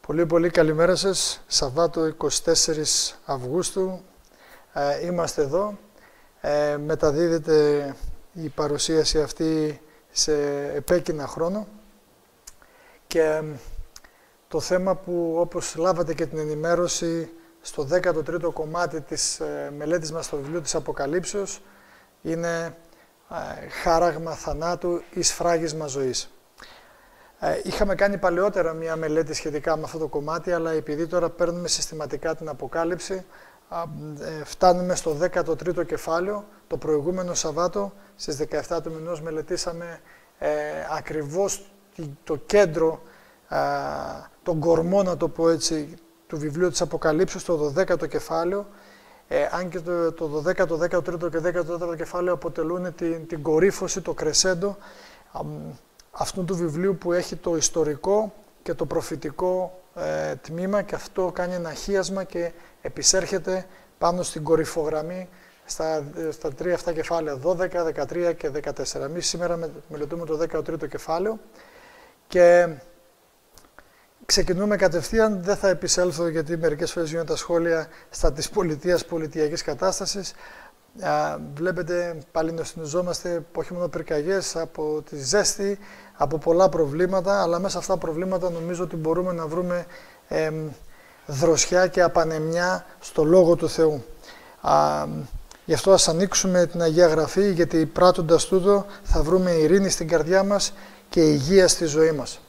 Πολύ καλημέρα σας. Σαββάτο 24 Αυγούστου είμαστε εδώ. Μεταδίδεται η παρουσίαση αυτή σε επέκεινα χρόνο και το θέμα που, όπως λάβατε και την ενημέρωση στο 13ο κομμάτι της μελέτης μας στο βιβλίο της Αποκαλύψεως, είναι χάραγμα θανάτου ή σφράγισμα ζωής. Είχαμε κάνει παλαιότερα μια μελέτη σχετικά με αυτό το κομμάτι, αλλά επειδή τώρα παίρνουμε συστηματικά την Αποκάλυψη, φτάνουμε στο 13ο κεφάλαιο. Το προηγούμενο Σαββάτο, στις 17 του μηνός, μελετήσαμε ακριβώς το κέντρο, τον κορμό, να το πω έτσι, του βιβλίου της Αποκαλύψεως, το 12ο κεφάλαιο. Αν και το 12ο, 13ο και 14ο κεφάλαιο αποτελούν την κορύφωση, το κρεσέντο αυτού του βιβλίου που έχει το ιστορικό και το προφητικό τμήμα, και αυτό κάνει ένα χίασμα και επισέρχεται πάνω στην κορυφογραμμή στα τρία αυτά κεφάλαια, 12, 13 και 14. Εμείς σήμερα μελετούμε το 13ο κεφάλαιο και ξεκινούμε κατευθείαν. Δεν θα επισέλθω, γιατί μερικές φορές γίνονται τα σχόλια στα της πολιτείας, πολιτιακής κατάστασης. Βλέπετε, πάλι νοστινιζόμαστε όχι μόνο πυρκαγιές, από τη ζέστη, από πολλά προβλήματα, αλλά μέσα αυτά τα προβλήματα νομίζω ότι μπορούμε να βρούμε δροσιά και απανεμιά στο Λόγο του Θεού. Γι' αυτό ας ανοίξουμε την Αγία Γραφή, γιατί πράττοντας τούτο θα βρούμε ειρήνη στην καρδιά μας και υγεία στη ζωή μας.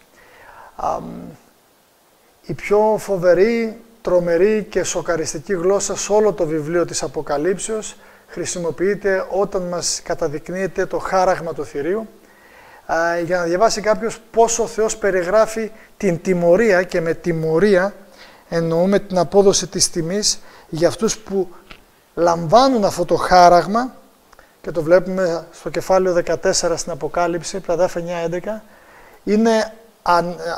Η πιο φοβερή, τρομερή και σοκαριστική γλώσσα σε όλο το βιβλίο της Αποκαλύψεως χρησιμοποιείται όταν μας καταδεικνύεται το χάραγμα του θηρίου, για να διαβάσει κάποιος πώς ο Θεός περιγράφει την τιμωρία, και με τιμωρία εννοούμε την απόδοση της τιμής για αυτούς που λαμβάνουν αυτό το χάραγμα, και το βλέπουμε στο κεφάλαιο 14 στην Αποκάλυψη, πλατάφ 9-11. Είναι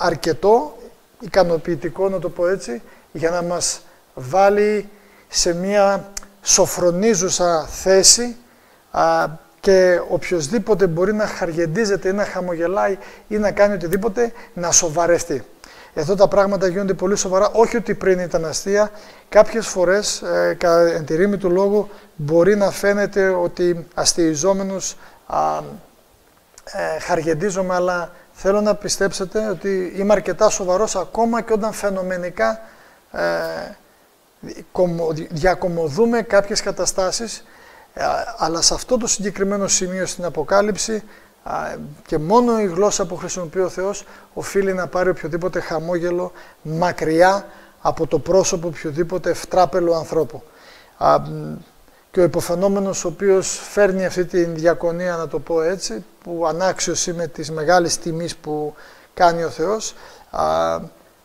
αρκετό, ικανοποιητικό, να το πω έτσι, για να μας βάλει σε μια σοφρονίζουσα θέση, και οποιοσδήποτε μπορεί να χαργεντίζεται ή να χαμογελάει ή να κάνει οτιδήποτε, να σοβαρευτεί. Εδώ τα πράγματα γίνονται πολύ σοβαρά, όχι ότι πριν ήταν αστεία. Κάποιες φορές, εν τη ρήμη του λόγου, μπορεί να φαίνεται ότι αστειιζόμενος χαργεντίζομαι, αλλά θέλω να πιστέψετε ότι είμαι αρκετά σοβαρός ακόμα και όταν φαινομενικά διακομωδούμε κάποιες καταστάσεις, αλλά σε αυτό το συγκεκριμένο σημείο στην Αποκάλυψη, και μόνο η γλώσσα που χρησιμοποιεί ο Θεός οφείλει να πάρει οποιοδήποτε χαμόγελο μακριά από το πρόσωπο οποιοδήποτε ευτράπελου ανθρώπου. Και ο υποφαινόμενος ο οποίος φέρνει αυτή τη διακονία, να το πω έτσι, που ανάξιος είμαι της μεγάλης τιμής που κάνει ο Θεός,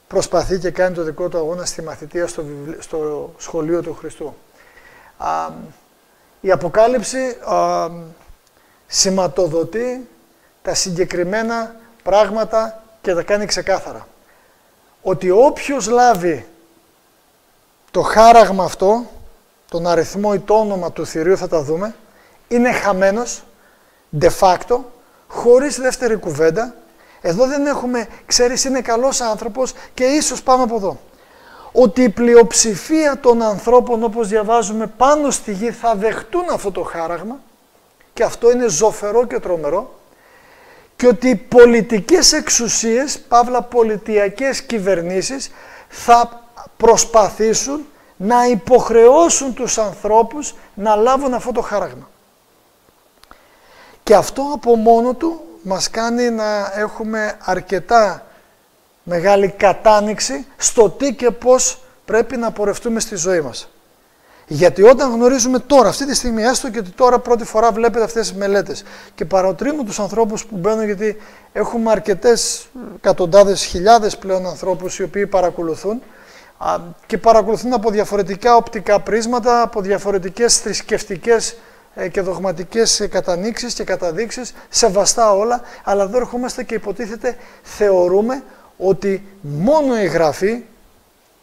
προσπαθεί και κάνει το δικό του αγώνα στη μαθητεία στο σχολείο του Χριστού. Η Αποκάλυψη σηματοδοτεί τα συγκεκριμένα πράγματα και τα κάνει ξεκάθαρα. Ότι όποιος λάβει το χάραγμα αυτό, τον αριθμό ή το όνομα του θηρίου, θα τα δούμε, είναι χαμένος, de facto, χωρίς δεύτερη κουβέντα. Εδώ δεν έχουμε, ξέρεις, είναι καλός άνθρωπος και ίσως πάμε από εδώ. Ότι η πλειοψηφία των ανθρώπων, όπως διαβάζουμε, πάνω στη γη θα δεχτούν αυτό το χάραγμα, και αυτό είναι ζωφερό και τρομερό, και ότι οι πολιτικές εξουσίες, παύλα πολιτιακές κυβερνήσεις, θα προσπαθήσουν να υποχρεώσουν τους ανθρώπους να λάβουν αυτό το χάραγμα. Και αυτό από μόνο του μας κάνει να έχουμε αρκετά μεγάλη κατάνοιξη στο τι και πώς πρέπει να πορευτούμε στη ζωή μας. Γιατί όταν γνωρίζουμε τώρα, αυτή τη στιγμή, έστω και ότι τώρα πρώτη φορά βλέπετε αυτές τις μελέτες, και παροτρύνω τους ανθρώπους που μπαίνουν, γιατί έχουμε αρκετές εκατοντάδες χιλιάδες πλέον ανθρώπους οι οποίοι παρακολουθούν, και παρακολουθούν από διαφορετικά οπτικά πρίσματα, από διαφορετικές θρησκευτικές και δογματικές κατανοίξεις και καταδείξεις, σεβαστά όλα, αλλά εδώ ερχόμαστε και υποτίθεται θεωρούμε ότι μόνο η Γραφή,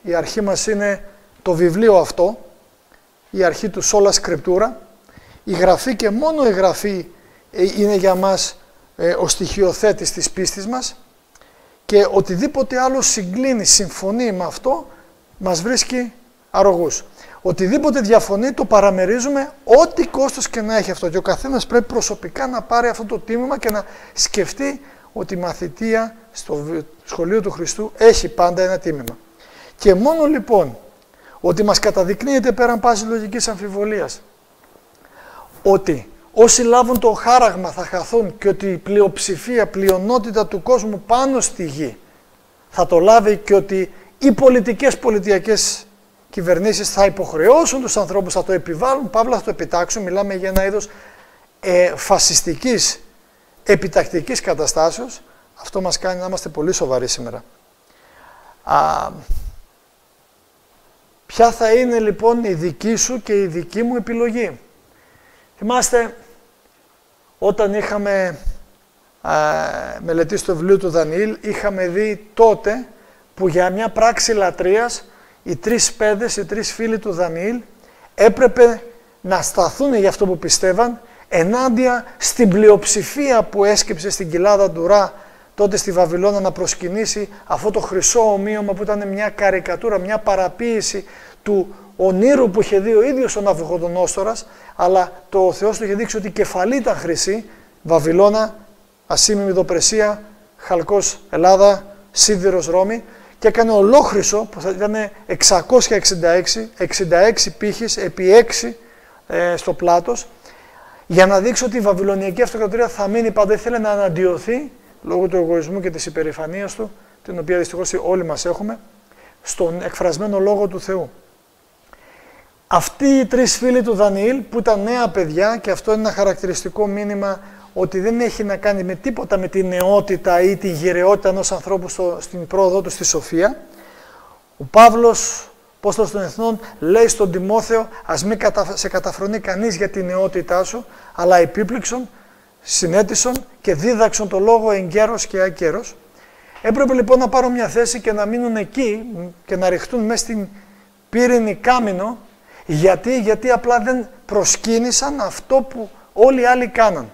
η αρχή μας είναι το βιβλίο αυτό, η αρχή του Sola Scriptura, η Γραφή και μόνο η Γραφή είναι για μας ο στοιχειοθέτης της πίστης μας, και οτιδήποτε άλλο συγκλίνει, συμφωνεί με αυτό, μας βρίσκει αρρωγούς. Οτιδήποτε διαφωνεί το παραμερίζουμε, ό,τι κόστος και να έχει αυτό. Και ο καθένας πρέπει προσωπικά να πάρει αυτό το τίμημα και να σκεφτεί ότι η μαθητεία στο σχολείο του Χριστού έχει πάντα ένα τίμημα. Και μόνο λοιπόν ότι μας καταδεικνύεται πέραν πάσης λογικής αμφιβολίας ότι όσοι λάβουν το χάραγμα θα χαθούν και ότι η πλειοψηφία, πλειονότητα του κόσμου πάνω στη γη θα το λάβει και ότι οι πολιτικές κυβερνήσεις θα υποχρεώσουν τους ανθρώπους, θα το επιβάλλουν, παύλα θα το επιτάξουν. Μιλάμε για ένα είδος φασιστικής, επιτακτικής καταστάσεως. Αυτό μας κάνει να είμαστε πολύ σοβαροί σήμερα. Ποια θα είναι λοιπόν η δική σου και η δική μου επιλογή? Θυμάστε όταν είχαμε μελετήσει το βιβλίο του Δανιήλ, είχαμε δει τότε που για μια πράξη λατρείας οι τρεις παιδες, οι τρεις φίλοι του Δανιήλ έπρεπε να σταθούν για αυτό που πιστεύαν ενάντια στην πλειοψηφία που έσκυψε στην κοιλάδα του Ρα τότε στη Βαβυλώνα να προσκυνήσει αυτό το χρυσό ομοίωμα που ήταν μια καρικατούρα, μια παραποίηση του ονείρου που είχε δει ο ίδιος ο Ναβουχοδονόστορας, αλλά το Θεός του είχε δείξει ότι η κεφαλή ήταν χρυσή, Βαβυλώνα, Ασίμι Μηδοπρεσία, Χαλκός Ελλάδα, Σίδηρος Ρώμη, και έκανε ολόχρυσο που θα ήταν 666 πύχες επί 6 στο πλάτος, για να δείξει ότι η Βαβυλωνιακή Αυτοκρατορία θα μείνει πάντα. Ήθελε να αναντιωθεί λόγω του εγωισμού και της υπερηφανίας του, την οποία δυστυχώς όλοι μας έχουμε, στον εκφρασμένο λόγο του Θεού. Αυτοί οι τρεις φίλοι του Δανιήλ που ήταν νέα παιδιά, και αυτό είναι ένα χαρακτηριστικό μήνυμα ότι δεν έχει να κάνει με τίποτα με τη νεότητα ή τη γεραιότητα ενός ανθρώπου στην πρόοδό του στη σοφία. Ο Παύλος, Απόστολος των Εθνών, λέει στον Τιμόθεο, ας μην σε καταφρονεί κανείς για τη νεότητά σου, αλλά επίπληξον, συνέτησον και δίδαξον το λόγο εγκαίρος και ακέρος. Έπρεπε λοιπόν να πάρουν μια θέση και να μείνουν εκεί και να ρηχτούν μέσα στην πύρινη κάμινο. Γιατί απλά δεν προσκύνησαν αυτό που όλοι οι άλλοι κάναν.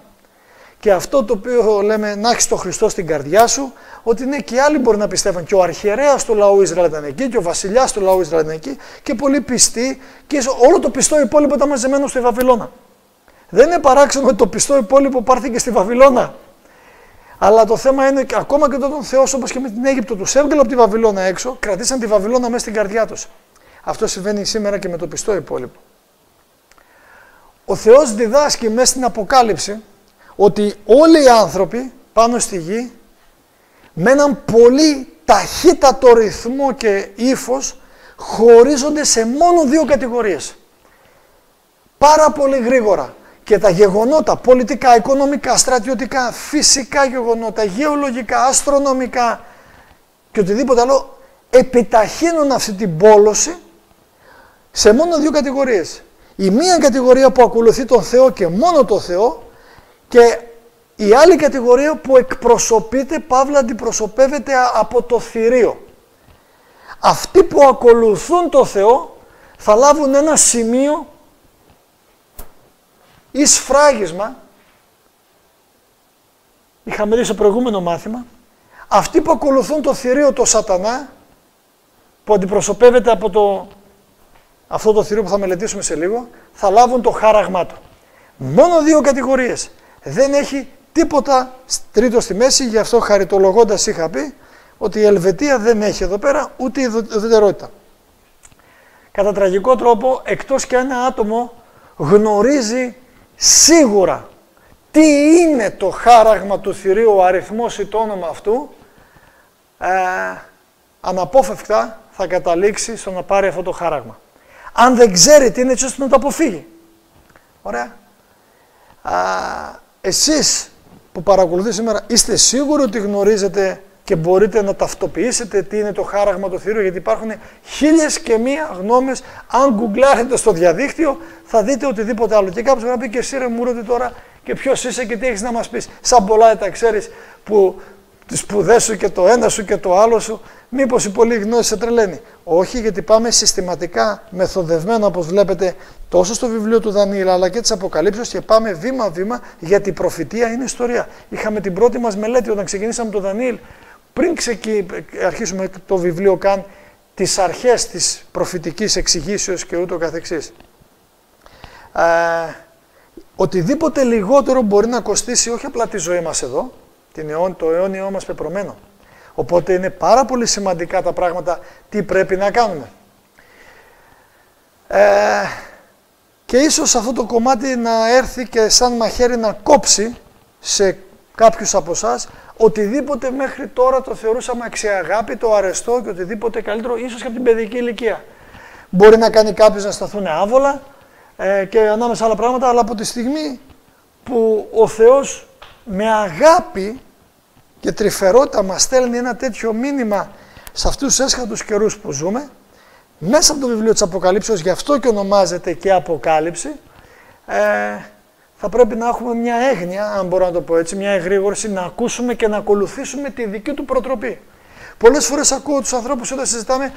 Και αυτό το οποίο λέμε να έχεις τον Χριστό στην καρδιά σου, ότι ναι, και οι άλλοι μπορεί να πιστεύαν. Και ο αρχιερέας του λαού Ισραήλ ήταν εκεί, και ο βασιλιάς του λαού Ισραήλ ήταν εκεί, και πολλοί πιστοί, και όλο το πιστό υπόλοιπο ήταν μαζεμένο στη Βαβυλώνα. Δεν είναι παράξενο ότι το πιστό υπόλοιπο πάρθηκε στη Βαβυλώνα. Αλλά το θέμα είναι ακόμα και όταν ο Θεός, όπως και με την Αίγυπτο, τους έβγαλε από τη Βαβυλώνα έξω, κρατήσαν τη Βαβυλώνα μέσα στην καρδιά τους. Αυτό συμβαίνει σήμερα και με το πιστό υπόλοιπο. Ο Θεός διδάσκει μέσα στην Αποκάλυψη ότι όλοι οι άνθρωποι πάνω στη γη με έναν πολύ ταχύτατο ρυθμό και ύφος χωρίζονται σε μόνο δύο κατηγορίες. Πάρα πολύ γρήγορα. Και τα γεγονότα, πολιτικά, οικονομικά, στρατιωτικά, φυσικά γεγονότα, γεωλογικά, αστρονομικά και οτιδήποτε άλλο επιταχύνουν αυτή την πόλωση σε μόνο δύο κατηγορίες. Η μία κατηγορία που ακολουθεί τον Θεό και μόνο τον Θεό, και η άλλη κατηγορία που εκπροσωπείται, παύλα αντιπροσωπεύεται από το θηρίο. Αυτοί που ακολουθούν τον Θεό θα λάβουν ένα σημείο ή σφράγισμα. Είχαμε δει στο προηγούμενο μάθημα. Αυτοί που ακολουθούν το θηρίο, το σατανά, που αντιπροσωπεύεται από αυτό το θηρίο που θα μελετήσουμε σε λίγο, θα λάβουν το χάραγμά του. Μόνο δύο κατηγορίες. Δεν έχει τίποτα τρίτο στη μέση, γι' αυτό χαριτολογώντας είχα πει ότι η Ελβετία δεν έχει εδώ πέρα ούτε ουδετερότητα. Κατά τραγικό τρόπο, εκτός και ένα άτομο γνωρίζει σίγουρα τι είναι το χάραγμα του θηρίου, ο αριθμός ή το όνομα αυτού, αναπόφευκτα θα καταλήξει στο να πάρει αυτό το χάραγμα. Αν δεν ξέρει τι είναι, έτσι ώστε να το αποφύγει. Ωραία. Εσείς που παρακολουθείτε σήμερα, είστε σίγουροι ότι γνωρίζετε και μπορείτε να ταυτοποιήσετε τι είναι το χάραγμα του θηρίου, γιατί υπάρχουν 1001 γνώμες. Αν γκουγκλάρετε στο διαδίκτυο, θα δείτε οτιδήποτε άλλο. Και κάποιος θα πει, και εσύ ρε Μουρούτη τώρα, και ποιος είσαι και τι έχεις να μας πεις. Σαν πολλά τα ξέρεις που τις σπουδές σου και το ένα σου και το άλλο σου, μήπως η πολλή γνώση σε τρελαίνει. Όχι, γιατί πάμε συστηματικά, μεθοδευμένα, όπως βλέπετε, τόσο στο βιβλίο του Δανιήλ αλλά και της Αποκαλύψεως, και πάμε βήμα-βήμα, γιατί η προφητεία είναι ιστορία. Είχαμε την πρώτη μας μελέτη όταν ξεκινήσαμε το Δανιήλ πριν αρχίσουμε το βιβλίο καν, τις αρχές της προφητικής εξηγήσεως και ούτω καθεξής. Οτιδήποτε λιγότερο μπορεί να κοστίσει όχι απλά τη ζωή μας εδώ, το αιώνιό μας πεπρωμένο. Οπότε είναι πάρα πολύ σημαντικά τα πράγματα τι πρέπει να κάνουμε. Και ίσως αυτό το κομμάτι να έρθει και σαν μαχαίρι να κόψει σε κάποιους από εσάς οτιδήποτε μέχρι τώρα το θεωρούσαμε αξιαγάπητο, αρεστό και οτιδήποτε καλύτερο, ίσως και από την παιδική ηλικία. Μπορεί να κάνει κάποιους να σταθούν άβολα και ανάμεσα άλλα πράγματα, αλλά από τη στιγμή που ο Θεός με αγάπη και τρυφερότητα μας στέλνει ένα τέτοιο μήνυμα σε αυτούς τους έσχατους καιρούς που ζούμε, μέσα από το βιβλίο της Αποκαλύψεως, γι' αυτό και ονομάζεται και Αποκάλυψη, θα πρέπει να έχουμε μια έγνοια, αν μπορώ να το πω έτσι, μια εγρήγορση, να ακούσουμε και να ακολουθήσουμε τη δική του προτροπή. Πολλές φορές ακούω τους ανθρώπους όταν συζητάμε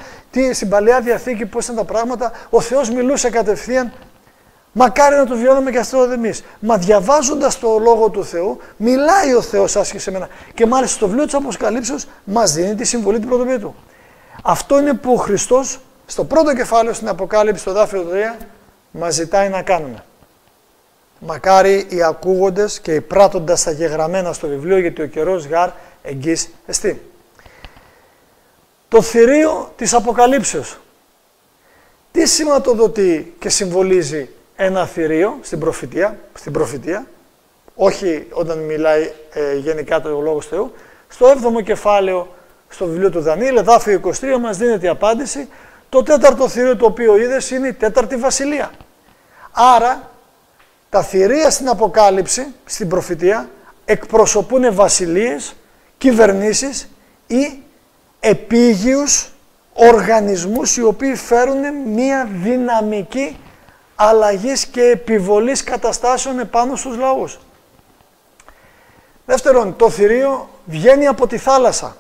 στην Παλαιά Διαθήκη πώς ήταν τα πράγματα, ο Θεός μιλούσε κατευθείαν. Μακάρι να το βιώνουμε και αυτό εμείς. Μα διαβάζοντας το Λόγο του Θεού, μιλάει ο Θεός άσχη σε μένα. Και μάλιστα στο βιβλίο της Αποκαλύψεως μας δίνει τη συμβολή την πρωτοβουλία του. Αυτό είναι που ο Χριστός στο πρώτο κεφάλαιο στην Αποκάλυψη, στο δάφιο 3, μας ζητάει να κάνουμε. Μακάρι οι ακούγοντες και οι πράττοντας τα γεγραμμένα στο βιβλίο, γιατί ο καιρός γάρ εγγύς εστί. Το θηρίο της Αποκαλύψεως. Τι σηματοδοτεί και συμβολίζει ένα θηρίο στην προφητεία, όχι όταν μιλάει γενικά το Λόγος Θεού. Στο 7ο κεφάλαιο, στο βιβλίο του Δανιήλ, εδάφιο 23, μας δίνεται η απάντηση. Το τέταρτο θηρίο το οποίο είδες είναι η τέταρτη βασιλεία. Άρα, τα θηρία στην Αποκάλυψη, στην προφητεία, εκπροσωπούν βασιλείες, κυβερνήσεις ή επίγειους οργανισμούς οι οποίοι φέρουν μία δυναμική αλλαγής και επιβολής καταστάσεων επάνω στους λαούς. Δεύτερον, το θηρίο βγαίνει από τη θάλασσα.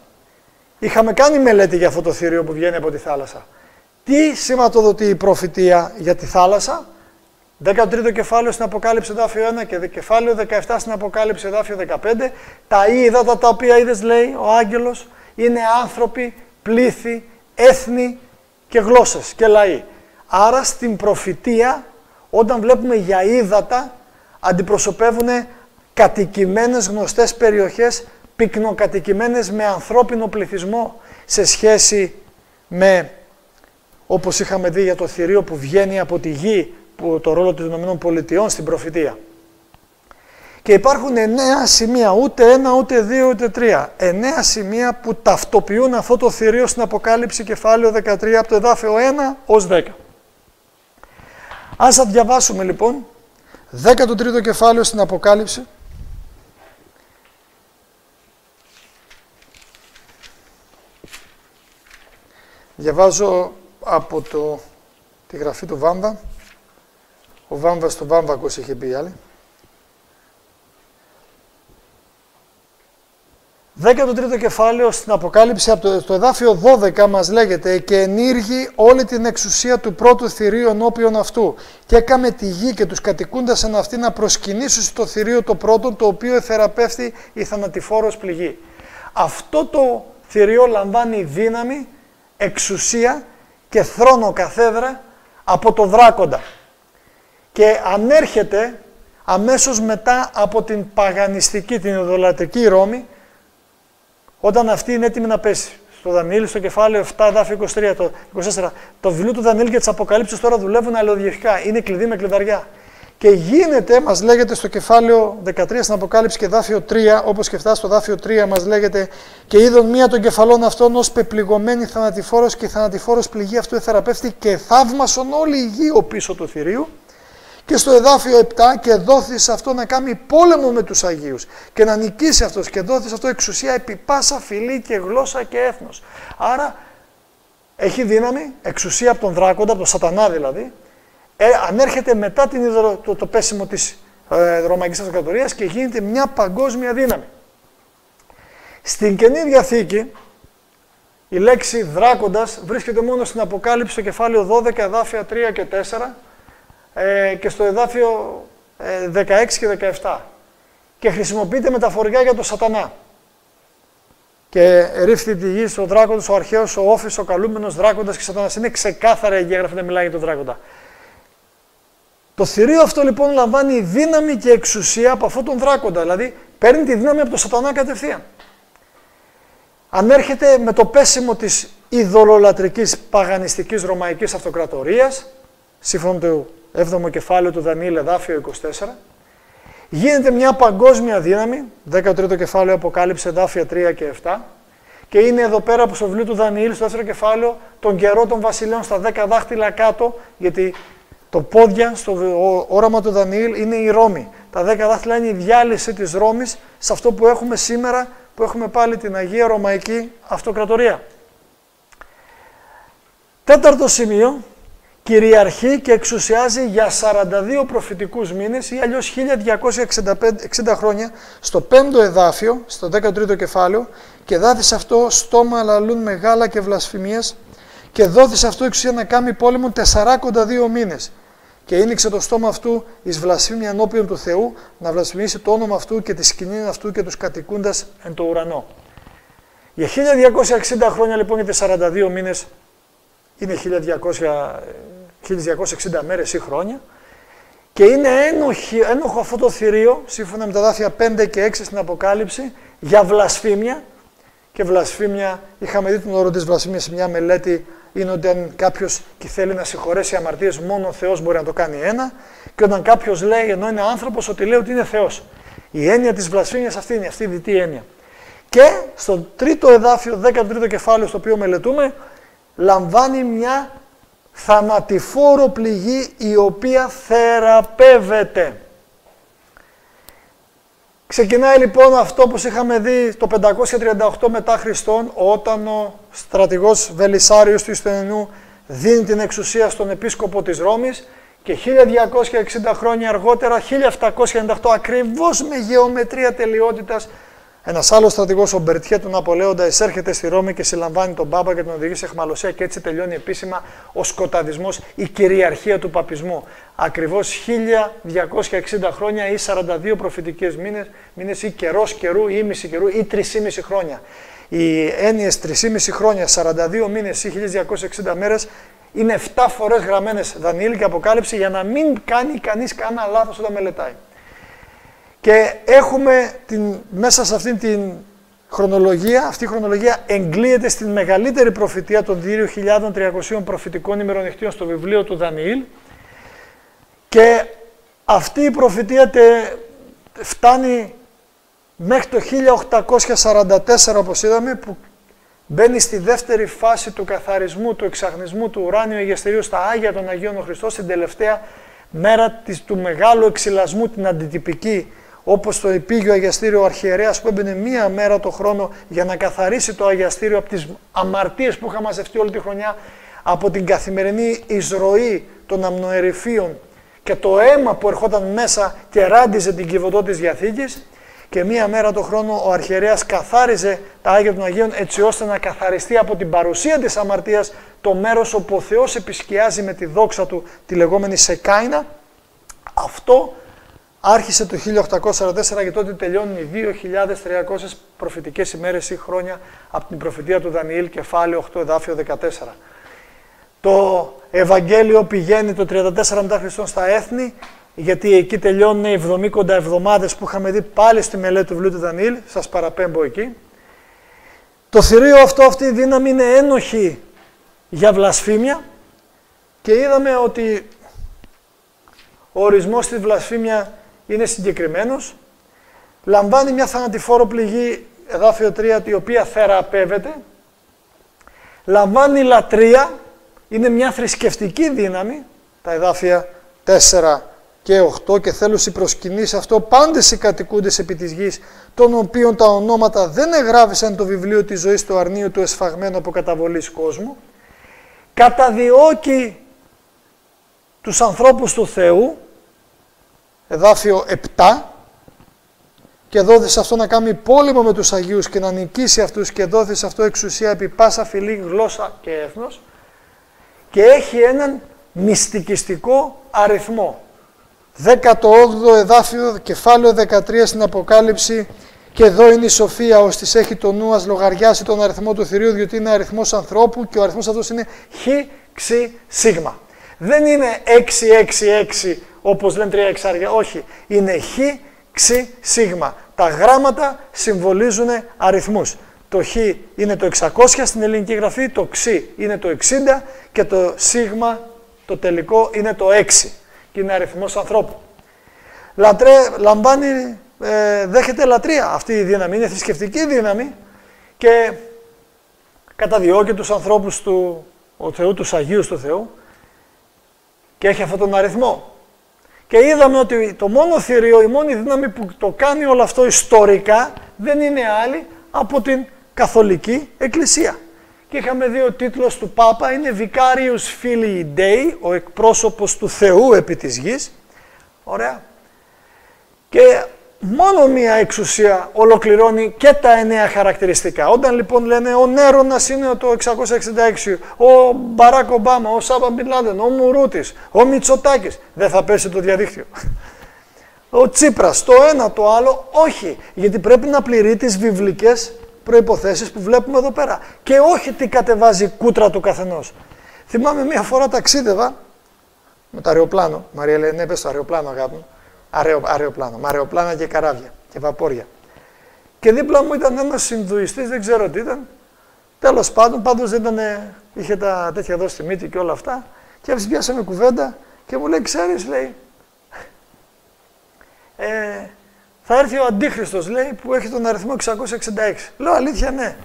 Είχαμε κάνει μελέτη για αυτό το θηρίο που βγαίνει από τη θάλασσα. Τι σηματοδοτεί η προφητεία για τη θάλασσα? 13ο κεφάλαιο στην Αποκάλυψη εδάφιο 1 και κεφάλαιο 17 στην Αποκάλυψη εδάφιο 15. Τα ύδατα τα οποία είδες, λέει ο άγγελος, είναι άνθρωποι, πλήθη, έθνη και γλώσσες και λαοί. Άρα στην προφητεία, όταν βλέπουμε για ύδατα, αντιπροσωπεύουν κατοικημένες γνωστές περιοχές, πυκνοκατοικημένες με ανθρώπινο πληθυσμό, σε σχέση με, όπως είχαμε δει για το θηρίο που βγαίνει από τη γη, που το ρόλο των ΗΠΑ στην προφητεία. Και υπάρχουν 9 σημεία, ούτε 1, ούτε 2, ούτε 3. 9 σημεία που ταυτοποιούν αυτό το θηρίο στην Αποκάλυψη κεφάλαιο 13 από το εδάφιο 1 ως 10. Ας θα διαβάσουμε λοιπόν 13ο κεφάλαιο στην Αποκάλυψη. Διαβάζω από τη γραφή του Βάμβα. Ο Βάμβας του Βάμβακος είχε πει άλλη. 13ο κεφάλαιο στην Αποκάλυψη από το εδάφιο 12 μας λέγεται «Και ενήργη όλη την εξουσία του πρώτου θηρίου ενώπιον αυτού και έκαμε τη γη και τους κατοικούντας εν αυτή να προσκυνήσουν στο θηρίο το πρώτο, το οποίο εθεραπεύθη η θανατηφόρος πληγή». Αυτό το θηρίο λαμβάνει δύναμη, εξουσία και θρόνο καθέδρα από το δράκοντα και ανέρχεται αμέσως μετά από την παγανιστική, την ιδωλατρική Ρώμη, όταν αυτή είναι έτοιμη να πέσει. Στο Δανιήλ, στο κεφάλαιο 7, εδάφιο 23, το 24, το βιβλίο του Δανιήλ και της Αποκαλύψεως τώρα δουλεύουν αλληλοδιοχικά. Είναι κλειδί με κλειδαριά. Και γίνεται, μας λέγεται στο κεφάλαιο 13 στην Αποκάλυψη και εδάφιο 3, όπως και φτάσει στο εδάφιο 3, μας λέγεται «Και είδον μία των κεφαλών αυτών ως πεπληγωμένη θανατηφόρος και η θανατηφόρος πληγή αυτού εθεραπεύτη και θαύμασον όλη η γη ο πίσω του θηρίου». Και στο εδάφιο 7 «Και δόθη σε αυτό να κάνει πόλεμο με τους Αγίους και να νικήσει αυτός και δόθη σε αυτό εξουσία επί πάσα φυλή και γλώσσα και έθνος». Άρα έχει δύναμη, εξουσία από τον δράκοντα, από τον σατανά δηλαδή, ανέρχεται μετά το πέσιμο της Ρωμαϊκής Αυτοκρατορίας και γίνεται μια παγκόσμια δύναμη. Στην Καινή Διαθήκη η λέξη δράκοντας βρίσκεται μόνο στην Αποκάλυψη στο κεφάλαιο 12, εδάφια 3 και 4, και στο εδάφιο 16 και 17 και χρησιμοποιείται μεταφορικά για το σατανά. και ρίφθη τη γη ο δράκοντας, ο αρχαίος, ο Όφης, ο καλούμενος δράκοντας και Σατανάς. Είναι ξεκάθαρα η έγγραφη, δεν μιλάει για τον δράκοντα. Το θηρίο αυτό λοιπόν λαμβάνει δύναμη και εξουσία από αυτόν τον δράκοντα, δηλαδή παίρνει τη δύναμη από τον Σατανά κατευθείαν. Ανέρχεται με το πέσιμο της ειδωλολατρικής παγανιστικής ρωμαϊκής αυτοκρατορίας, σύμφωνα το 7ο κεφάλαιο του Δανιήλ, εδάφιο 24, γίνεται μια παγκόσμια δύναμη, 13ο κεφάλαιο Αποκάλυψη, εδάφια 3 και 7, και είναι εδώ πέρα από στο βιβλίο του Δανιήλ, στο 4ο κεφάλαιο, τον καιρό των βασιλέων στα 10 δάχτυλα κάτω, γιατί το πόδια στο όραμα του Δανιήλ είναι η Ρώμη. Τα 10 δάχτυλα είναι η διάλυση της Ρώμης σε αυτό που έχουμε σήμερα, που έχουμε πάλι την Αγία Ρωμαϊκή Αυτοκρατορία. Τέταρτο σημείο, κυριαρχεί και εξουσιάζει για 42 προφητικούς μήνες ή αλλιώς 1260 χρόνια στο 5ο εδάφιο, στο 13ο κεφάλαιο, και δάθη αυτό στόμα λαλούν μεγάλα και βλασφημίας και δόθη αυτό εξουσία να κάνει πόλεμο 42 μήνες. Και ίνιξε το στόμα αυτού εις βλασφήμια ενώπιον του Θεού, να βλασφημίσει το όνομα αυτού και τη σκηνή αυτού και τους κατοικούντας εν το ουρανό. Για 1260 χρόνια λοιπόν και 42 μήνες είναι 1260 μέρες ή χρόνια, και είναι ένοχο αυτό το θηρίο, σύμφωνα με τα δάφια 5 και 6 στην Αποκάλυψη, για βλασφήμια. Και βλασφήμια, είχαμε δει τον όρο της βλασφήμιας σε μια μελέτη, είναι ότι αν κάποιος και θέλει να συγχωρέσει αμαρτίες, μόνο ο Θεός μπορεί να το κάνει ένα, και όταν κάποιος λέει, ενώ είναι άνθρωπος, ότι λέει ότι είναι Θεός. Η έννοια της βλασφήμιας αυτή είναι, αυτή η δυτή έννοια. Και στο 3ο εδάφιο, 13ο κεφάλαιο, στο οποίο μελετούμε, λαμβάνει μια θανατηφόρο πληγή η οποία θεραπεύεται. Ξεκινάει λοιπόν αυτό που είχαμε δει το 538 μετά Χριστόν, όταν ο στρατηγός Βελισσάριος του Ισθενού δίνει την εξουσία στον επίσκοπο της Ρώμης, και 1260 χρόνια αργότερα, 1798, ακριβώς με γεωμετρία τελειότητας, ένας άλλος στρατηγός, ο Μπερτιέ του Ναπολέοντα, εισέρχεται στη Ρώμη και συλλαμβάνει τον Πάπα και τον οδηγεί σε αιχμαλωσία, και έτσι τελειώνει επίσημα ο σκοταδισμός, η κυριαρχία του παπισμού. Ακριβώς 1260 χρόνια ή 42 προφητικές μήνες ή καιρός καιρού ή ήμιση καιρού ή 3,5 χρόνια. Οι έννοιες 3,5 χρόνια, 42 μήνες ή 1260 μέρες είναι 7 φορές γραμμένες Δανιήλ και Αποκάλυψη, για να μην κάνει κανείς κανένα λάθος όταν μελετάει. Και έχουμε μέσα σε αυτήν την χρονολογία, αυτή η χρονολογία εγκλείεται στην μεγαλύτερη προφητεία των 2.300 προφητικών ημερονυχτίων στο βιβλίο του Δανιήλ, και αυτή η προφητεία φτάνει μέχρι το 1844, όπως είδαμε, που μπαίνει στη δεύτερη φάση του καθαρισμού, του εξαγνισμού του ουράνιου αγιαστηρίου στα Άγια των Αγίων ο Χριστός, στην τελευταία μέρα του μεγάλου εξυλασμού, την αντιτυπική, όπως το επίγειο αγιαστήριο ο αρχιερέας που έμπαινε μία μέρα το χρόνο για να καθαρίσει το αγιαστήριο από τις αμαρτίες που είχαν μαζευτεί όλη τη χρονιά, από την καθημερινή εισρωή των αμνοερυφίων και το αίμα που ερχόταν μέσα και ράντιζε την κυβωτό της Διαθήκης, και μία μέρα το χρόνο ο αρχιερέας καθάριζε τα Άγια των Αγίων, έτσι ώστε να καθαριστεί από την παρουσία της αμαρτίας το μέρος όπου ο Θεός επισκιάζει με τη δόξα του τη λεγόμενη Σεκάινα. Αυτό άρχισε το 1844, και τότε τελειώνουν οι 2.300 προφητικές ημέρες ή χρόνια από την προφητεία του Δανιήλ, κεφάλαιο 8, εδάφιο 14. Το Ευαγγέλιο πηγαίνει το 34 μετά Χριστόν στα έθνη, γιατί εκεί τελειώνουν οι 70 εβδομάδες που είχαμε δει πάλι στη μελέτη του βιβλίου του Δανιήλ, σας παραπέμπω εκεί. Το θηρίο αυτό, αυτή η δύναμη είναι ένοχη για βλασφήμια, και είδαμε ότι ο ορισμός της βλασφήμια είναι συγκεκριμένος. Λαμβάνει μια θανατηφόρο πληγή, εδάφιο 3, η οποία θεραπεύεται. Λαμβάνει λατρεία, είναι μια θρησκευτική δύναμη, τα εδάφια 4 και 8, και θέλουσι προσκυνήσει αυτό πάντες οι κατοικούντες επί της γης, των οποίων τα ονόματα δεν εγγράφησαν το βιβλίο της ζωής του αρνίου του εσφαγμένου από καταβολής κόσμου. Καταδιώκει τους ανθρώπους του Θεού, εδάφιο 7, και δόθη αυτό να κάνει πόλεμο με τους Αγίους και να νικήσει αυτούς, και δόθη αυτό εξουσία επί πάσα φυλή, γλώσσα και έθνος, και έχει έναν μυστικιστικό αριθμό. 18ο εδάφιο, κεφάλαιο 13 στην Αποκάλυψη, Και εδώ είναι η σοφία, ώστις έχει το νου ας λογαριάσει τον αριθμό του θηρίου, διότι είναι αριθμός ανθρώπου και ο αριθμός αυτός είναι χ, ξ, σίγμα. Δεν είναι 666 όπως λένε 3 εξάρια, όχι. Είναι χ, ξ, σίγμα. Τα γράμματα συμβολίζουν αριθμούς. Το χ είναι το 600 στην ελληνική γραφή, το ξ είναι το 60 και το σίγμα, το τελικό, είναι το 6. Και είναι αριθμός ανθρώπου. Λαμβάνει, δέχεται λατρεία αυτή η δύναμη, είναι θρησκευτική δύναμη και καταδιώκει τους ανθρώπους του ο Θεού, τους Αγίους του Θεού και έχει αυτόν τον αριθμό. Και είδαμε ότι το μόνο θηρίο, η μόνη δύναμη που το κάνει όλο αυτό ιστορικά δεν είναι άλλη από την Καθολική Εκκλησία. Και είχαμε δει ο τίτλος του Πάπα είναι Vicarius Filii Dei, ο εκπρόσωπος του Θεού επί της γης. Ωραία. Και μόνο μία εξουσία ολοκληρώνει και τα 9 χαρακτηριστικά. Όταν λοιπόν λένε ο Νέρονας είναι το 666, ο Μπαράκ Ομπάμα, ο Σάμπα Μπιν Λάντεν, ο Μουρούτης, ο Μητσοτάκης, δεν θα πέσει το διαδίκτυο. Ο Τσίπρας, το ένα, το άλλο, όχι. Γιατί πρέπει να πληρεί τις βιβλικές προϋποθέσεις που βλέπουμε εδώ πέρα. Και όχι τι κατεβάζει η κούτρα του καθενός. Θυμάμαι μία φορά ταξίδευα με το αεροπλάνο. Μαρία λέει, ναι, πες το αεροπλάνο, αγάπη μου. Αεροπλάνο, με αεροπλάνα και καράβια και βαπόρια. Και δίπλα μου ήταν ένας Ινδουιστής, δεν ξέρω τι ήταν. Τέλος πάντων, πάντως δεν ήταν, είχε τα τέτοια εδώ στη μύτη και όλα αυτά. Και πιάσαμε κουβέντα και μου λέει, ξέρεις, λέει, θα έρθει ο Αντίχριστος, λέει, που έχει τον αριθμό 666. Λέω, αλήθεια, ναι.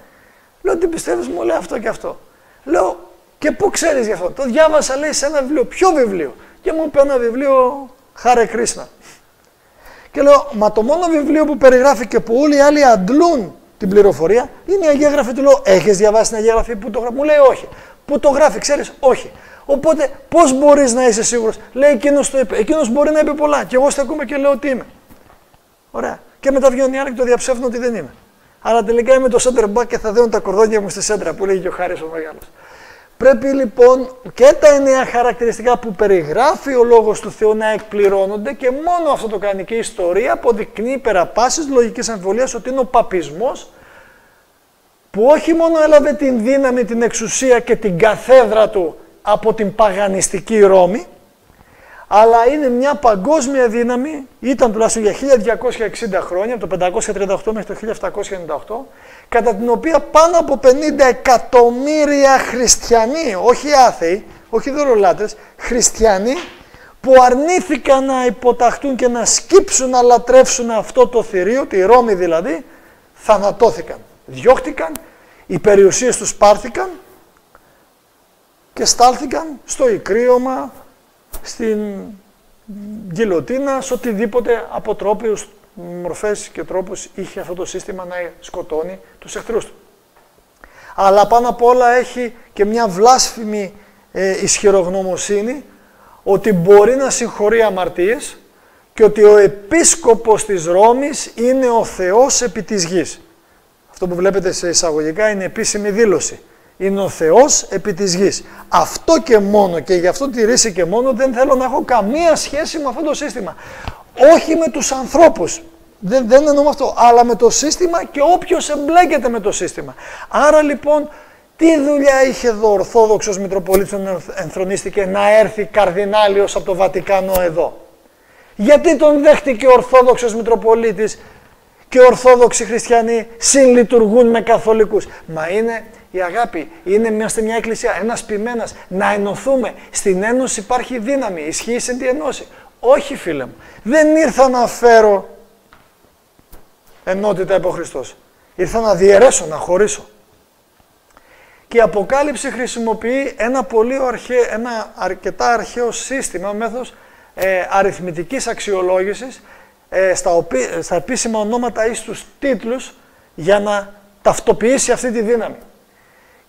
Λέω, τι πιστεύεις, μου λέει αυτό και αυτό. Λέω, και πού ξέρεις γι' αυτό. Το διάβασα, λέει, σε ένα βιβλίο. Ποιο βιβλίο? Και μου είπε ένα βιβλίο Χάρε Κρίσνα. Και λέω, μα το μόνο βιβλίο που περιγράφει και που όλοι οι άλλοι αντλούν την πληροφορία είναι η Αγία Γραφή. Του λέω, έχεις διαβάσει την Αγία Γραφή που το γράφει? Μου λέει, όχι. Πού το γράφει, ξέρεις? Όχι. Οπότε, πώς μπορείς να είσαι σίγουρος? Λέει, εκείνος το είπε. Εκείνος μπορεί να είπε πολλά. Και εγώ στεκούμαι και λέω ότι είμαι. Ωραία. Και μετά βγαίνουν οι άλλοι και το διαψεύδουν ότι δεν είμαι. Αλλά τελικά είμαι το center back και θα δίνουν τα κορδόνια μου στη σέντρα που λέγει και ο Χάρης ο Μεγάλος. Πρέπει λοιπόν και τα 9 χαρακτηριστικά που περιγράφει ο Λόγος του Θεού να εκπληρώνονται και μόνο αυτό το κάνει και η ιστορία αποδεικνύει πέρα πάσης λογικής αμφιβολίας ότι είναι ο παπισμός που όχι μόνο έλαβε την δύναμη, την εξουσία και την καθέδρα του από την παγανιστική Ρώμη, αλλά είναι μια παγκόσμια δύναμη, ήταν τουλάχιστον για 1260 χρόνια, από το 538 μέχρι το 1798, κατά την οποία πάνω από 50 εκατομμύρια χριστιανοί, όχι άθεοι, όχι δωρολάτρες, χριστιανοί, που αρνήθηκαν να υποταχτούν και να σκύψουν, να λατρεύσουν αυτό το θηρίο, τη Ρώμη δηλαδή, θανατώθηκαν. Διώχτηκαν, οι περιουσίες τους πάρθηκαν και στάλθηκαν στο ικρίωμα, στην γκιλοτίνα, σε οτιδήποτε αποτρόπιους μορφές και τρόπους είχε αυτό το σύστημα να σκοτώνει τους εχθρούς του. Αλλά πάνω απ' όλα έχει και μια βλάσφημη ισχυρογνωμοσύνη ότι μπορεί να συγχωρεί αμαρτίες και ότι ο επίσκοπος της Ρώμης είναι ο Θεός επί της γης. Αυτό που βλέπετε σε εισαγωγικά είναι επίσημη δήλωση. Είναι ο Θεός επί της γης. Αυτό και μόνο και γι' αυτό τη ρίση και μόνο δεν θέλω να έχω καμία σχέση με αυτό το σύστημα. Όχι με τους ανθρώπους, δεν εννοώ αυτό, αλλά με το σύστημα και όποιος εμπλέκεται με το σύστημα. Άρα λοιπόν, τι δουλειά είχε εδώ ο Ορθόδοξος Μητροπολίτης όταν ενθρονίστηκε να έρθει καρδινάλιος από το Βατικάνο εδώ? Γιατί τον δέχτηκε ο Ορθόδοξος Μητροπολίτης και οι Ορθόδοξοι Χριστιανοί συλλειτουργούν με Καθολικούς? Μα είναι η αγάπη, είναι μια εκκλησία, ένας ποιμένας, να ενωθούμε. Στην ένωση υπάρχει δύναμη, ισχύει σε τι ενώση. Όχι φίλε μου, δεν ήρθα να φέρω ενότητα από Χριστός. Ήρθα να διαιρέσω, να χωρίσω. Και η Αποκάλυψη χρησιμοποιεί ένα ένα αρκετά αρχαίο σύστημα, μέθοδος αριθμητικής αξιολόγησης στα επίσημα ονόματα ή στους τίτλους για να ταυτοποιήσει αυτή τη δύναμη.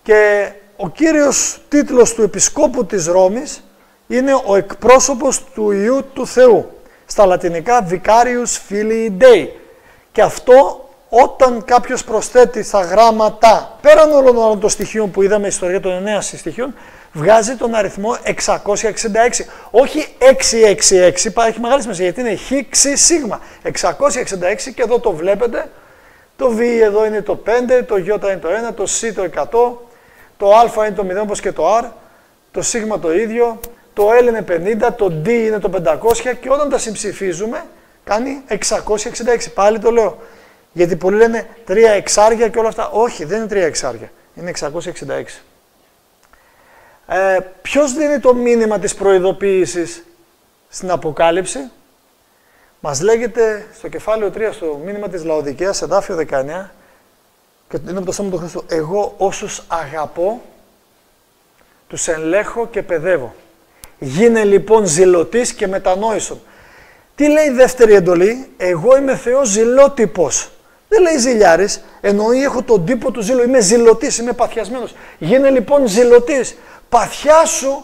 Και ο κύριος τίτλος του Επισκόπου της Ρώμης είναι ο εκπρόσωπος του Υιού του Θεού. Στα λατινικά Vicarius Filii Dei. Και αυτό όταν κάποιος προσθέτει στα γράμματα, πέραν όλων των στοιχείων που είδαμε στην ιστορία των 9 στοιχείων, βγάζει τον αριθμό 666. Όχι 666, έχει μεγάλη σημασία γιατί είναι χ, ξ, σίγμα. 666 και εδώ το βλέπετε Το Β εδώ είναι το 5, το Ι είναι το 1, το Σ το 100, το Α είναι το 0 όπως και το R, το Σ το ίδιο, το L είναι 50, το D είναι το 500 και όταν τα συμψηφίζουμε κάνει 666. Πάλι το λέω. Γιατί πολλοί λένε 3 εξάρια και όλα αυτά. Όχι, δεν είναι 3 εξάρια. Είναι 666. Ποιος δίνει το μήνυμα της προειδοποίησης στην Αποκάλυψη? Μας λέγεται στο κεφάλαιο 3, στο μήνυμα της Λαοδικαίας, εδάφιο 19, και είναι από το στόμα του Χριστού. Εγώ όσους αγαπώ, τους ελέγχω και παιδεύω. Γίνε λοιπόν ζηλωτής και μετανόησον. Τι λέει η δεύτερη εντολή? Εγώ είμαι Θεός ζηλότυπος. Δεν λέει ζηλιάρης, εννοεί έχω τον τύπο του ζήλου. Είμαι ζηλωτής, είμαι παθιασμένος. Γίνε λοιπόν ζηλωτής. Παθιάσου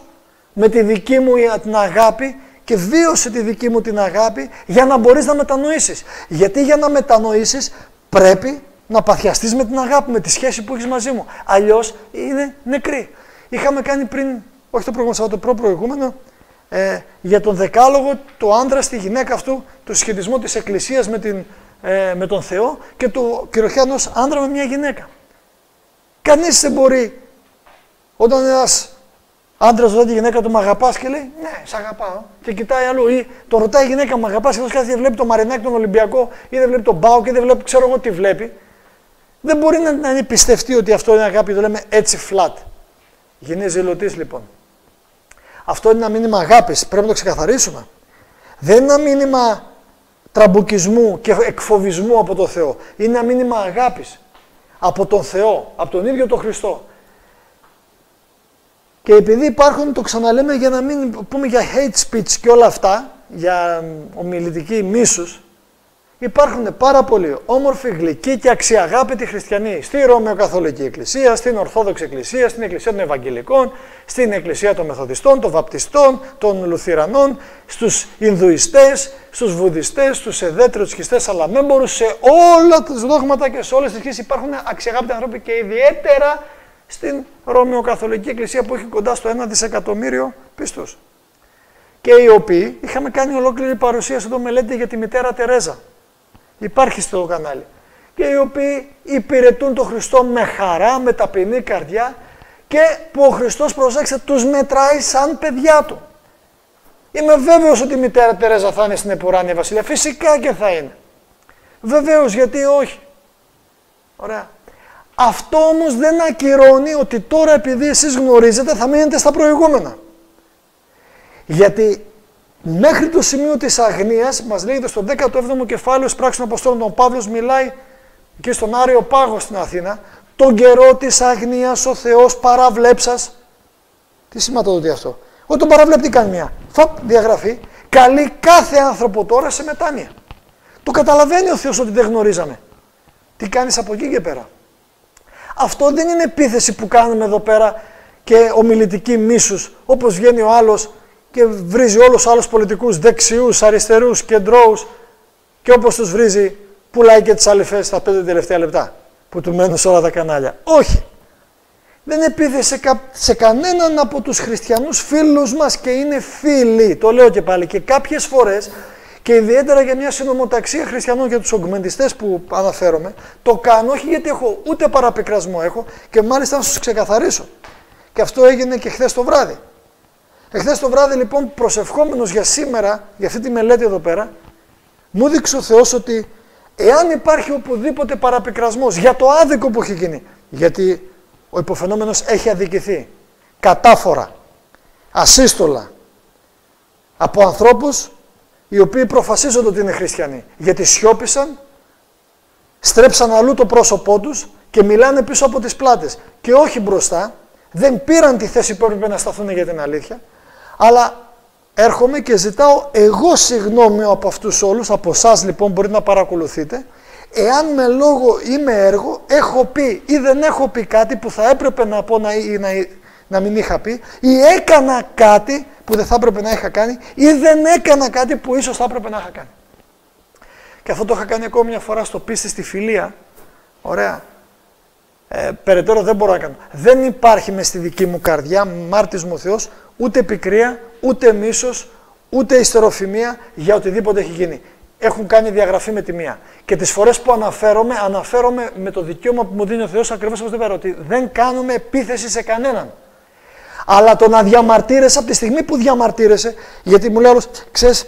με τη δική μου την αγάπη και βίωσε τη δική μου την αγάπη για να μπορείς να μετανοήσεις. Γιατί για να μετανοήσεις πρέπει να παθιαστείς με την αγάπη, με τη σχέση που έχεις μαζί μου. Αλλιώς είναι νεκρή. Είχαμε κάνει πριν, όχι το προηγούμενο Σαββάτο, προηγούμενο, για τον δεκάλογο, το άντρα στη γυναίκα αυτού, το συσχετισμό της Εκκλησίας με τον Θεό και το κυριαρχία ενός άντρα με μια γυναίκα. Κανείς δεν μπορεί, όταν ένας άντρας ρωτάει τη γυναίκα του, μ' αγαπάς, και λέει ναι, σ' αγαπάω, και κοιτάει αλλού, ή τον ρωτάει η γυναίκα, μ' αγαπάς, και αυτός κάθεται και βλέπει το Μαρινάκι, τον Ολυμπιακό, ή δεν βλέπει τον ΠΑΟΚ, ή δεν βλέπει, ξέρω εγώ τι βλέπει. Δεν μπορεί να είναι πιστευτεί ότι αυτό είναι αγάπη, το λέμε έτσι flat. Γίνε ζηλωτής λοιπόν. Αυτό είναι ένα μήνυμα αγάπης, πρέπει να το ξεκαθαρίσουμε. Δεν είναι ένα μήνυμα τραμπουκισμού και εκφοβισμού από τον Θεό. Είναι ένα μήνυμα αγάπης από τον Θεό, από τον ίδιο τον Χριστό. Και επειδή υπάρχουν, το ξαναλέμε για να μην πούμε για hate speech και όλα αυτά, για ομιλητική μίσους, υπάρχουν πάρα πολλοί όμορφοι, γλυκοί και αξιαγάπητοι χριστιανοί στη Ρωμαιοκαθολική Εκκλησία, στην Ορθόδοξη Εκκλησία, στην Εκκλησία των Ευαγγελικών, στην Εκκλησία των Μεθοδιστών, των Βαπτιστών, των Λουθυρανών, στους Ινδουιστές, στους Βουδιστές, στους εδέτροτσκιστές, αλλά μέμπορους, σε όλα τα δόγματα και σε όλες τις σχέσεις υπάρχουν αξιαγάπητοι άνθρωποι και ιδιαίτερα στην Ρωμαιοκαθολική Εκκλησία που έχει κοντά στο 1 δισεκατομμύριο πιστούς. Και οι οποίοι είχαμε κάνει ολόκληρη παρουσίαση εδώ, μελέτη για τη μητέρα Τερέζα. Υπάρχει στο κανάλι. Και οι οποίοι υπηρετούν τον Χριστό με χαρά, με ταπεινή καρδιά και που ο Χριστός, προσέξτε, τους μετράει σαν παιδιά του. Είμαι βέβαιος ότι η μητέρα Τερέζα θα είναι στην επουράνια βασιλεία. Φυσικά και θα είναι. Βεβαίως, γιατί όχι. Ωραία. Αυτό όμως δεν ακυρώνει ότι τώρα επειδή εσείς γνωρίζετε θα μείνετε στα προηγούμενα. Γιατί μέχρι το σημείο της αγνίας, μας λέγεται στο 17ο κεφάλαιο της Πράξης των Αποστόλων, τον Παύλος μιλάει και στον Άριο Πάγο στην Αθήνα, τον καιρό της αγνίας ο Θεός παραβλέψας. Τι σηματοδοτεί αυτό? Όταν τον παραβλέπει τι κάνει μια διαγραφή, καλεί κάθε άνθρωπο τώρα σε μετάνοια. Το καταλαβαίνει ο Θεός ότι δεν γνωρίζαμε. Τι κάνεις από εκεί και πέρα? Αυτό δεν είναι επίθεση που κάνουμε εδώ πέρα και ομιλητική μίσους, όπως βγαίνει ο άλλος και βρίζει όλους τους άλλους πολιτικούς, δεξιούς, αριστερούς, κεντρώους και όπως τους βρίζει πουλάει και τις αληθές στα 5 τελευταία λεπτά που του μένουν σε όλα τα κανάλια. Όχι! Δεν είναι επίθεση σε κανέναν από τους χριστιανούς φίλους μας και είναι φίλοι. Το λέω και πάλι και κάποιες φορές και ιδιαίτερα για μια συνομοταξία χριστιανών και τους ογκμεντιστές που αναφέρομαι, το κάνω όχι γιατί έχω ούτε παραπικρασμό έχω και μάλιστα να σας ξεκαθαρίσω. Και αυτό έγινε και χθες το βράδυ. Εχθές το βράδυ λοιπόν, προσευχόμενος για σήμερα, για αυτή τη μελέτη εδώ πέρα, μου δείξε ο Θεός ότι εάν υπάρχει οπουδήποτε παραπικρασμός για το άδικο που έχει γίνει, γιατί ο υποφαινόμενος έχει αδικηθεί κατάφορα, ασύστολα, από ανθρώπους οι οποίοι προφασίζονται ότι είναι χριστιανοί, γιατί σιώπησαν, στρέψαν αλλού το πρόσωπό τους και μιλάνε πίσω από τις πλάτες και όχι μπροστά, δεν πήραν τη θέση που έπρεπε να σταθούν για την αλήθεια, αλλά έρχομαι και ζητάω εγώ συγγνώμη από αυτούς όλους, από εσάς λοιπόν μπορείτε να παρακολουθείτε, εάν με λόγο ή με έργο έχω πει ή δεν έχω πει κάτι που θα έπρεπε να πω να μην είχα πει, ή έκανα κάτι που δεν θα έπρεπε να είχα κάνει, ή δεν έκανα κάτι που ίσως θα έπρεπε να είχα κάνει. Και αυτό το είχα κάνει ακόμη μια φορά στο Πίστη στη Φιλία. Ωραία. Περαιτέρω δεν μπορώ να κάνω. Δεν υπάρχει μες στη δική μου καρδιά, μάρτης μου ο Θεός, ούτε πικρία, ούτε μίσος, ούτε ιστεροφημία για οτιδήποτε έχει γίνει. έχουν κάνει διαγραφή με τη μία. Και τις φορές που αναφέρομαι με το δικαίωμα που μου δίνει ο Θεός, ακριβώς όπως είπα, ότι δεν κάνουμε επίθεση σε κανέναν. Αλλά το να διαμαρτύρεσαι από τη στιγμή που διαμαρτύρεσαι, γιατί μου λέει άλλος, ξέρεις,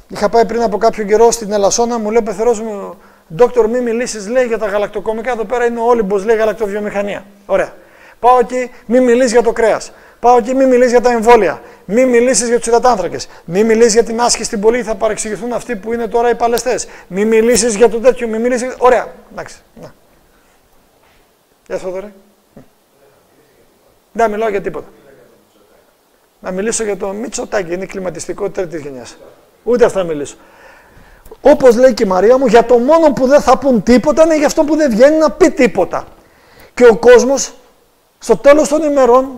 είχα πάει πριν από κάποιο καιρό στην Ελασσόνα, μου λέει ο πεθερός μου, Δόκτωρ, μη μιλήσεις, λέει, για τα γαλακτοκομικά, εδώ πέρα είναι ο Όλυμπος, λέει, γαλακτοβιομηχανία. Ωραία. Πάω εκεί, μη μιλήσεις για το κρέας. Πάω εκεί, μη μιλήσεις για τα εμβόλια. Μη μιλήσεις για τους υδατάνθρακες. Μη μιλήσεις για την άσκηση στην πόλη, θα παρεξηγηθούν αυτοί που είναι τώρα οι παλαιστές. Μη μιλήσεις για το τέτοιο, μη μιλήσεις. Ωραία. Εντάξει. Να. Γεια σου, Θοδωρή. Δεν μιλάω για τίποτα. Να μιλήσω για το Μητσοτάκη, είναι κλιματιστικό τρίτης γενιάς. Ούτε αυτά να μιλήσω. Όπως λέει και η Μαρία μου, για το μόνο που δεν θα πούν τίποτα είναι για αυτό που δεν βγαίνει να πει τίποτα. Και ο κόσμος, στο τέλος των ημερών,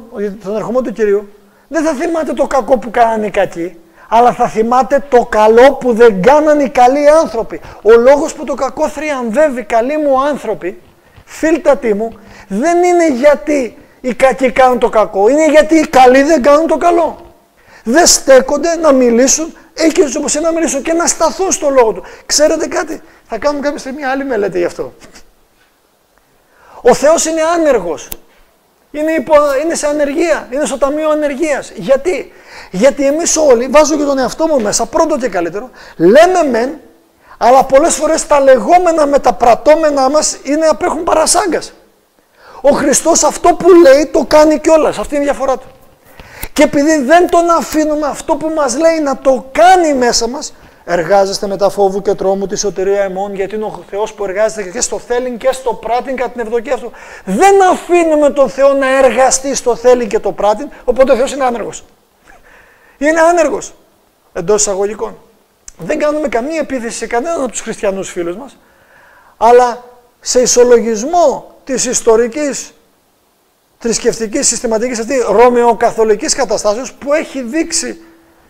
τον ερχομό του Κυρίου, δεν θα θυμάται το κακό που κάνανε οι κακοί, αλλά θα θυμάται το καλό που δεν κάνανε οι καλοί άνθρωποι. Ο λόγος που το κακό θριαμβεύει, καλοί μου άνθρωποι, φίλτατοι μου, δεν είναι γιατί οι κακοί κάνουν το κακό, είναι γιατί οι καλοί δεν κάνουν το καλό. Δεν στέκονται να μιλήσουν, έχει όπως να μιλήσουν και να σταθούν στο λόγο του. Ξέρετε κάτι, θα κάνουμε κάποια στιγμή άλλη μελέτη γι' αυτό. Ο Θεός είναι άνεργος. Είναι σε ανεργία, είναι στο ταμείο ανεργίας. Γιατί? Γιατί εμείς όλοι, βάζω και τον εαυτό μου μέσα, πρώτο και καλύτερο, λέμε μεν, αλλά πολλές φορές τα λεγόμενα με τα πρατώμενά μας απέχουν παρασάγκας. Ο Χριστός αυτό που λέει το κάνει κιόλας, αυτή είναι η διαφορά του. Και επειδή δεν τον αφήνουμε αυτό που μας λέει να το κάνει μέσα μας, εργάζεστε με τα φόβου και τρόμου τη σωτηρία εμών, γιατί είναι ο Θεός που εργάζεται και στο θέλειν και στο πράτην κατά την ευδοκία του. Δεν αφήνουμε τον Θεό να εργαστεί στο θέλειν και το πράτην, οπότε ο Θεός είναι άνεργος. Είναι άνεργος, εντός εισαγωγικών. Δεν κάνουμε καμία επίθεση σε κανέναν από τους χριστιανούς φίλους μας, αλλά σε ισολογισμό της ιστορικής, θρησκευτικής, συστηματικής αυτή ρωμαιοκαθολικής καταστάσεως που έχει δείξει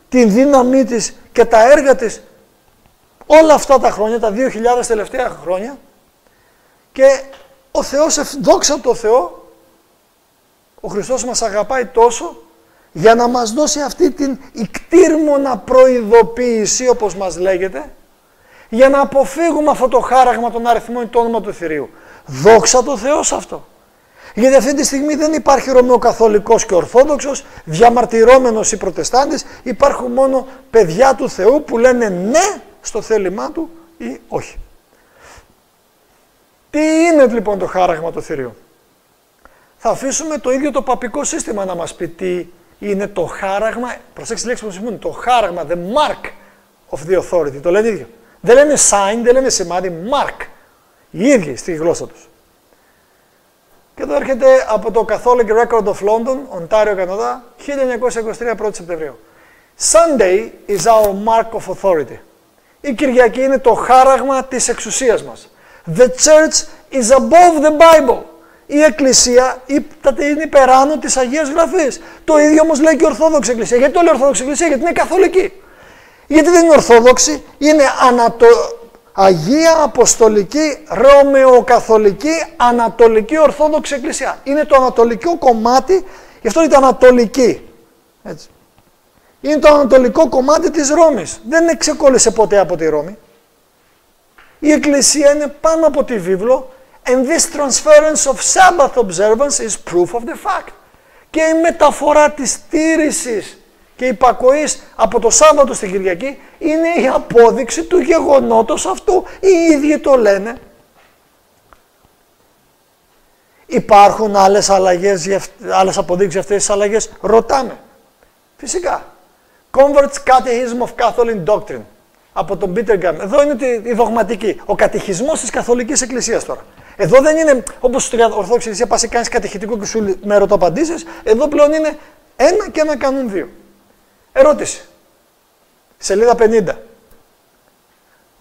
την δύναμή της και τα έργα της όλα αυτά τα χρόνια, τα 2.000 τελευταία χρόνια, και ο Θεός, δόξα τω Θεώ, ο Χριστός μας αγαπάει τόσο για να μας δώσει αυτή την ικτήρμονα προειδοποίηση, όπως μας λέγεται, για να αποφύγουμε αυτό το χάραγμα των αριθμών ή το όνομα του Θηρίου. Δόξα τω Θεώ σε αυτό. Γιατί αυτή τη στιγμή δεν υπάρχει Ρωμαιοκαθολικός και Ορθόδοξος, διαμαρτυρόμενος ή Προτεστάντης, υπάρχουν μόνο παιδιά του Θεού που λένε ναι στο θέλημά του ή όχι. Τι είναι λοιπόν το χάραγμα του Θηρίου? Θα αφήσουμε το ίδιο το παπικό σύστημα να μας πει τι είναι το χάραγμα, προσέξτε τη λέξη που σημαίνει, το χάραγμα, the mark of the authority, το λένε ίδιο. Δεν λένε sign, δεν λένε σημάδι, mark, οι ίδιοι στη γλώσσα τους. Και εδώ έρχεται από το Catholic Record of London, Οντάριο, Καναδά, 1923, 1 Σεπτεμβρίου. Sunday is our mark of authority. Η Κυριακή είναι το χάραγμα της εξουσίας μας. The church is above the Bible. Η Εκκλησία είναι υπεράνω της Αγίας Γραφής. Το ίδιο όμως λέει και η Ορθόδοξη Εκκλησία. Γιατί το λέει Ορθόδοξη Εκκλησία? Γιατί είναι καθολική. Γιατί δεν είναι Ορθόδοξη, είναι Αγία Αποστολική Ρωμαιοκαθολική Ανατολική Ορθόδοξη Εκκλησία. Είναι το ανατολικό κομμάτι, γι' αυτό είναι το ανατολική. Έτσι. Είναι το ανατολικό κομμάτι της Ρώμης. Δεν ξεκόλλησε ποτέ από τη Ρώμη. Η Εκκλησία είναι πάνω από τη βίβλο, and this transference of Sabbath observance is proof of the fact. Και η μεταφορά της στήρησης και υπακοής από το Σάββατο στην Κυριακή είναι η απόδειξη του γεγονότος αυτού. Οι ίδιοι το λένε. Υπάρχουν άλλες αποδείξεις για αυτές τις αλλαγές? Ρωτάμε. Φυσικά. Convert's Catechism of Catholic Doctrine από τον Peter Gunn. Εδώ είναι η δογματική. Ο κατηχισμός της Καθολικής Εκκλησίας τώρα. Εδώ δεν είναι όπως στην Ορθόδοξη Εκκλησία πας και κάνεις κατηχητικό και σου με ερωταπαντήσεις. Εδώ πλέον είναι ένα και ένα κάνουν δύο. Ερώτηση. Σελίδα 50.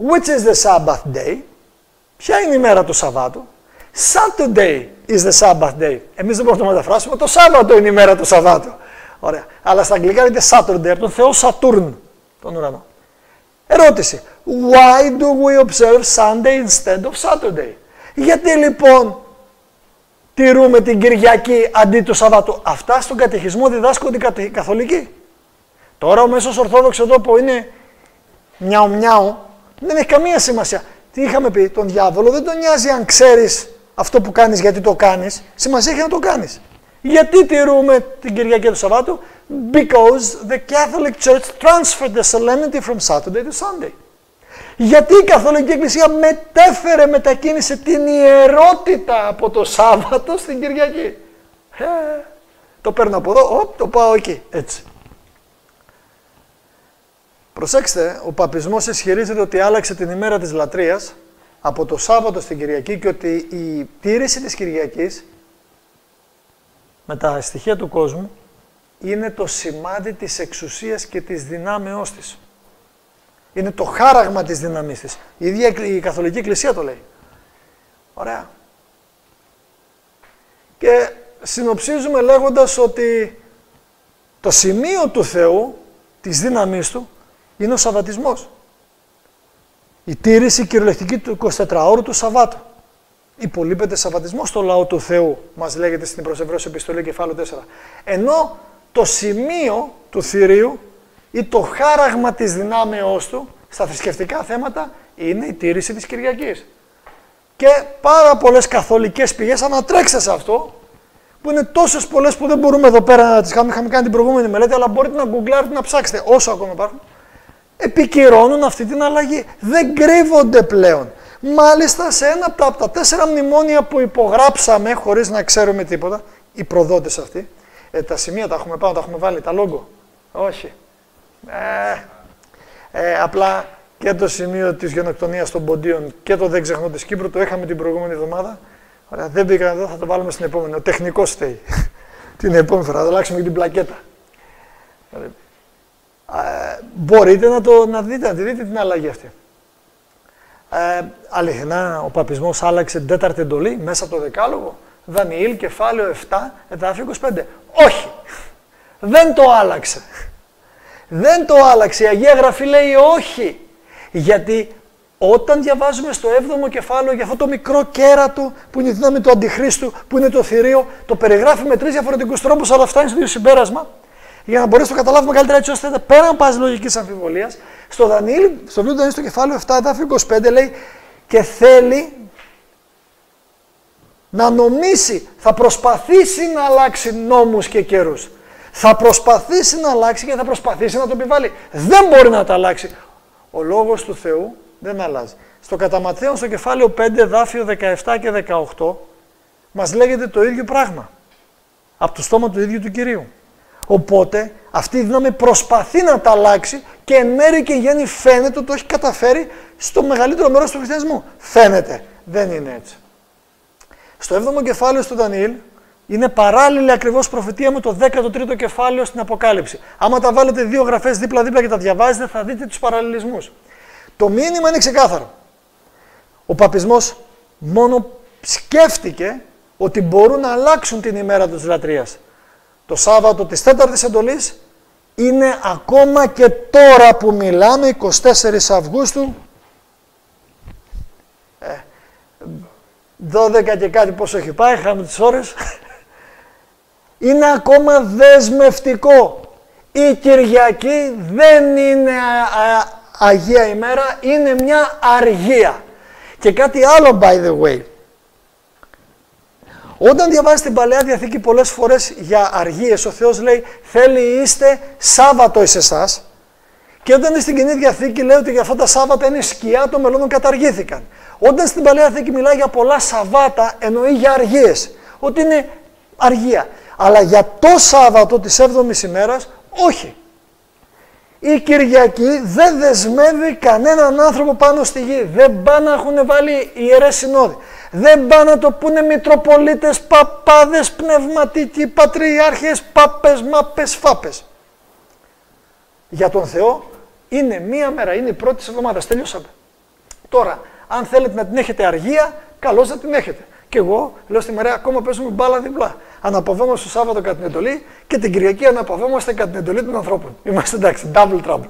Which is the Sabbath day? Ποια είναι η μέρα του Σαββάτου? Saturday is the Sabbath day. Εμείς δεν μπορούμε να μεταφράσουμε. Το Σάββατο είναι η μέρα του Σαββάτου. Ωραία. Αλλά στα αγγλικά είναι Saturday, από τον Θεό Σατούρν, τον ουρανό. Ερώτηση. Why do we observe Sunday instead of Saturday? Γιατί λοιπόν τηρούμε την Κυριακή αντί του Σαββάτου? Αυτά στον κατηχισμό διδάσκονται οι καθολικοί. Τώρα ο μέσος Ορθόδοξος εδώ που είναι μιαου μιαου, Δεν έχει καμία σημασία. Τι είχαμε πει, τον διάβολο δεν τον νοιάζει αν ξέρεις αυτό που κάνεις γιατί το κάνεις. Σημασία έχει να το κάνεις. Γιατί τηρούμε την Κυριακή του Σαββάτου? Because the Catholic Church transferred the solemnity from Saturday to Sunday. Γιατί η Καθολική Εκκλησία μετακίνησε την ιερότητα από το Σάββατο στην Κυριακή. Το παίρνω από εδώ, το πάω εκεί, έτσι. Προσέξτε, ο παπισμός ισχυρίζεται ότι άλλαξε την ημέρα της λατρείας από το Σάββατο στην Κυριακή και ότι η τήρηση της Κυριακής με τα στοιχεία του κόσμου είναι το σημάδι της εξουσίας και της δυνάμεώς της. Είναι το χάραγμα της δύναμής της. Η ίδια η Καθολική Εκκλησία το λέει. Ωραία. Και συνοψίζουμε λέγοντας ότι το σημείο του Θεού, της δύναμής του, είναι ο Σαββατισμός. Η τήρηση κυριολεκτική του 24ωρου του Σαββάτου. Υπολείπεται Σαββατισμός στο λαό του Θεού, μας λέγεται στην προς Εβραίους επιστολή κεφάλαιο 4. Ενώ το σημείο του θηρίου ή το χάραγμα της δυνάμεώς του στα θρησκευτικά θέματα είναι η τήρηση της Κυριακής. Και πάρα πολλές καθολικές πηγές, ανατρέξτε σε αυτό, που είναι τόσες πολλές που δεν μπορούμε εδώ πέρα να τις είχαμε κάνει την προηγούμενη μελέτη, αλλά μπορείτε να γκουγκλάρετε, να ψάξετε όσο ακόμα υπάρχουν, επικυρώνουν αυτή την αλλαγή. Δεν κρύβονται πλέον. Μάλιστα σε ένα από τα 4 μνημόνια που υπογράψαμε χωρίς να ξέρουμε τίποτα, οι προδότες αυτοί, τα σημεία τα έχουμε πάνω, τα έχουμε βάλει, τα λόγκο. Όχι. Απλά και το σημείο της γενοκτονίας των ποντίων και το δεν ξεχνώ της Κύπρου το είχαμε την προηγούμενη εβδομάδα. Ωραία, δεν πήγαν εδώ, θα το βάλουμε στην επόμενη. Ο τεχνικός φταίει. Την επόμενη φορά, θα αλλάξουμε και την πλακέτα. Μπορείτε να δείτε την αλλαγή αυτή. Αληθινά, ο παπισμός άλλαξε την 4η εντολή μέσα από το Δεκάλογο. Δανιήλ, κεφάλαιο 7, εδάφιο 25. Όχι! Δεν το άλλαξε. Δεν το άλλαξε. Η Αγία Γραφή λέει όχι. Γιατί όταν διαβάζουμε στο 7ο κεφάλαιο για αυτό το μικρό κέρατο που είναι η δύναμη του Αντιχρίστου, που είναι το θηρίο, το περιγράφει με 3 διαφορετικούς τρόπους, αλλά φτάνει στο ίδιο συμπέρασμα. Για να μπορέσει να το καταλάβουμε καλύτερα, έτσι ώστε πέραν πάση λογικής αμφιβολίας, στο Δανιήλ, στο βιβλίο Δανιήλ, στο κεφάλαιο 7, εδάφιο 25, λέει και θέλει να νομίσει, θα προσπαθήσει να αλλάξει νόμους και καιρούς. Θα προσπαθήσει να αλλάξει και θα προσπαθήσει να το επιβάλλει. Δεν μπορεί να τα αλλάξει. Ο λόγος του Θεού δεν αλλάζει. Στο κατά Ματθαίον, στο κεφάλαιο 5, εδάφιο 17 και 18, μας λέγεται το ίδιο πράγμα. Από το στόμα του ίδιου του Κυρίου. Οπότε, αυτή η δύναμη προσπαθεί να τα αλλάξει και εν μέρει και γέννη φαίνεται ότι το έχει καταφέρει στο μεγαλύτερο μέρος του χριστιανισμού. Φαίνεται. Δεν είναι έτσι. Στο 7ο κεφάλαιο του Δανιήλ είναι παράλληλη ακριβώς προφητεία με το 13ο κεφάλαιο στην Αποκάλυψη. Άμα τα βάλετε 2 γραφές δίπλα-δίπλα και τα διαβάζετε, θα δείτε τους παραλληλισμούς. Το μήνυμα είναι ξεκάθαρο. Ο παπισμός μόνο σκέφτηκε ότι μπορούν να αλλάξουν την ημέρα της λατρείας. Το Σάββατο της 4ης εντολής είναι ακόμα και τώρα που μιλάμε, 24 Αυγούστου, 12 και κάτι πόσο έχει πάει, είχαμε τις ώρες, είναι ακόμα δεσμευτικό. Η Κυριακή δεν είναι Αγία ημέρα, είναι μια αργία. Και κάτι άλλο, by the way. Όταν διαβάζεις την Παλαιά Διαθήκη πολλές φορές για αργίες, ο Θεός λέει θέλει είστε Σάββατο εις εσάς. Και όταν είναι στην Καινή Διαθήκη λέει ότι για αυτά τα Σάββατα είναι σκιά των μελώνων καταργήθηκαν. Όταν στην Παλαιά Διαθήκη μιλάει για πολλά Σαββάτα εννοεί για αργίες. Ότι είναι αργία. Αλλά για το Σάββατο της 7ης ημέρας όχι. Η Κυριακή δεν δεσμεύει κανέναν άνθρωπο πάνω στη γη. Δεν πάνε να έχουν βάλει ιερές συνόδοι. Δεν πάνε να το πούνε μητροπολίτες, παπάδες, πνευματικοί, πατριάρχες, πάπες, μάπες, φάπες. Για τον Θεό είναι μία μέρα, είναι η πρώτη της εβδομάδας. Τελειώσαμε. Τώρα, αν θέλετε να την έχετε αργία, καλώς να την έχετε. Και εγώ λέω στη Μαρία, ακόμα παίζουμε μπάλα διπλά. Αναπαυόμαστε το Σάββατο κατά την εντολή και την Κυριακή αναπαυόμαστε κατά την εντολή των ανθρώπων. Είμαστε εντάξει, double trouble.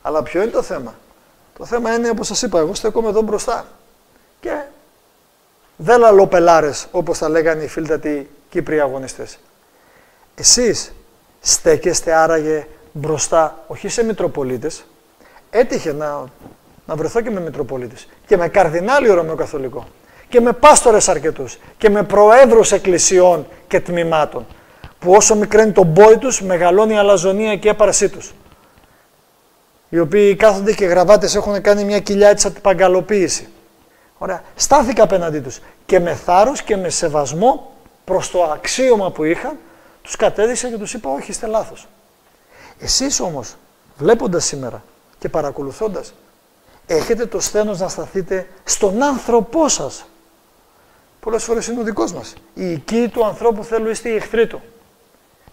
Αλλά ποιο είναι το θέμα? Το θέμα είναι, όπως σας είπα, εγώ στέκομαι εδώ μπροστά. Και δεν λαλοπελάρες, όπως τα λέγανε οι φίλτατοι Κύπριοι αγωνιστές. Εσείς στέκεστε άραγε μπροστά, όχι σε μητροπολίτες. Έτυχε να να βρεθώ και με Μητροπολίτης και με καρδινάλιο Ρωμαιοκαθολικό και με πάστορες αρκετούς και με προέδρους εκκλησιών και τμήματων, που όσο μικραίνει τον πόη τους, μεγαλώνει η αλαζονία και η έπαρσή τους. Οι οποίοι κάθονται και γραβάτες έχουν κάνει μια κοιλιά της αντιπαγκαλοποίηση. Ωραία. Στάθηκα απέναντί τους και με θάρρος και με σεβασμό προς το αξίωμα που είχαν, τους κατέδειξα και τους είπα: όχι, είστε λάθος. Εσείς όμως, βλέποντας σήμερα και παρακολουθώντας, έχετε το σθένος να σταθείτε στον άνθρωπό σας. Πολλές φορές είναι ο δικός μας. Οι οικοί του ανθρώπου θέλουν, είστε οι εχθροί του.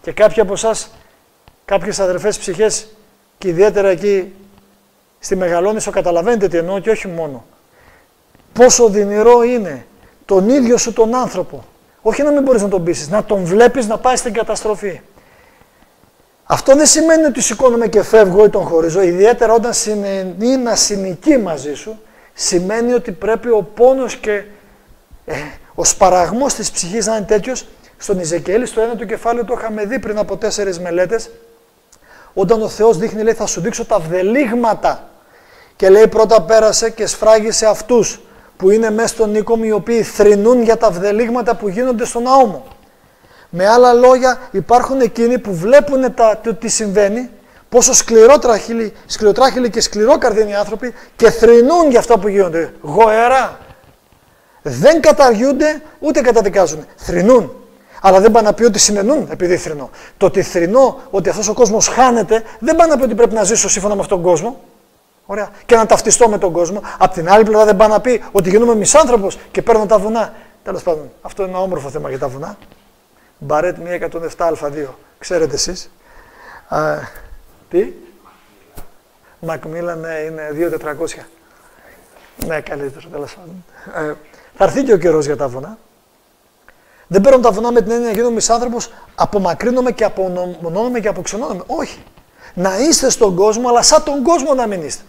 Και κάποιοι από εσάς, κάποιες αδερφές ψυχές, και ιδιαίτερα εκεί στη Μεγαλόνισσο, καταλαβαίνετε τι εννοώ, και όχι μόνο. Πόσο οδυνηρό είναι τον ίδιο σου τον άνθρωπο, όχι να μην μπορείς να τον πείσεις, να τον βλέπεις να πάει στην καταστροφή. Αυτό δεν σημαίνει ότι σηκώνομαι και φεύγω ή τον χωρίζω, ιδιαίτερα όταν είναι να συνοικεί μαζί σου, σημαίνει ότι πρέπει ο πόνος και ο σπαραγμός της ψυχής να είναι τέτοιος. Στον Ιζεκιέλη, στο 1 του κεφάλαιο, το είχαμε δει πριν από 4 μελέτες, όταν ο Θεός δείχνει, λέει, θα σου δείξω τα βδελίγματα. Και λέει, πρώτα πέρασε και σφράγισε αυτούς που είναι μέσα στον οίκο μου, οι οποίοι θρηνούν για τα βδελίγματα που γίνονται στον ναό μου. Με άλλα λόγια, υπάρχουν εκείνοι που βλέπουν το τι συμβαίνει, πόσο σκληροτράχυλοι και σκληρόκαρδοι είναι οι άνθρωποι και θρηνούν για αυτά που γίνονται. Γοερά. Δεν καταργούνται ούτε καταδικάζουν. Θρηνούν. Αλλά δεν πάνε να πει ότι συνενούν επειδή θρηνώ. Το ότι θρηνώ, ότι αυτός ο κόσμος χάνεται, δεν πάνε να πει ότι πρέπει να ζήσω σύμφωνα με αυτόν τον κόσμο. Ωραία. Και να ταυτιστώ με τον κόσμο. Απ' την άλλη πλευρά δεν πάνε να πει ότι γίνομαι μισάνθρωπος και παίρνω τα βουνά. Τέλος πάντων, αυτό είναι ένα όμορφο θέμα για τα βουνά. Μπαρέτ 107α2. Ξέρετε εσείς. Τι? Μακμίλαν, ναι, είναι 2400. Ναι, καλύτερο, τέλος πάντων. Θα έρθει και ο καιρός για τα βουνά. Δεν παίρνω τα βουνά με την έννοια να γίνω μισάνθρωπος, απομακρύνομαι και απομονώνομαι και αποξενώνομαι. Όχι. Να είστε στον κόσμο, αλλά σαν τον κόσμο να μην είστε.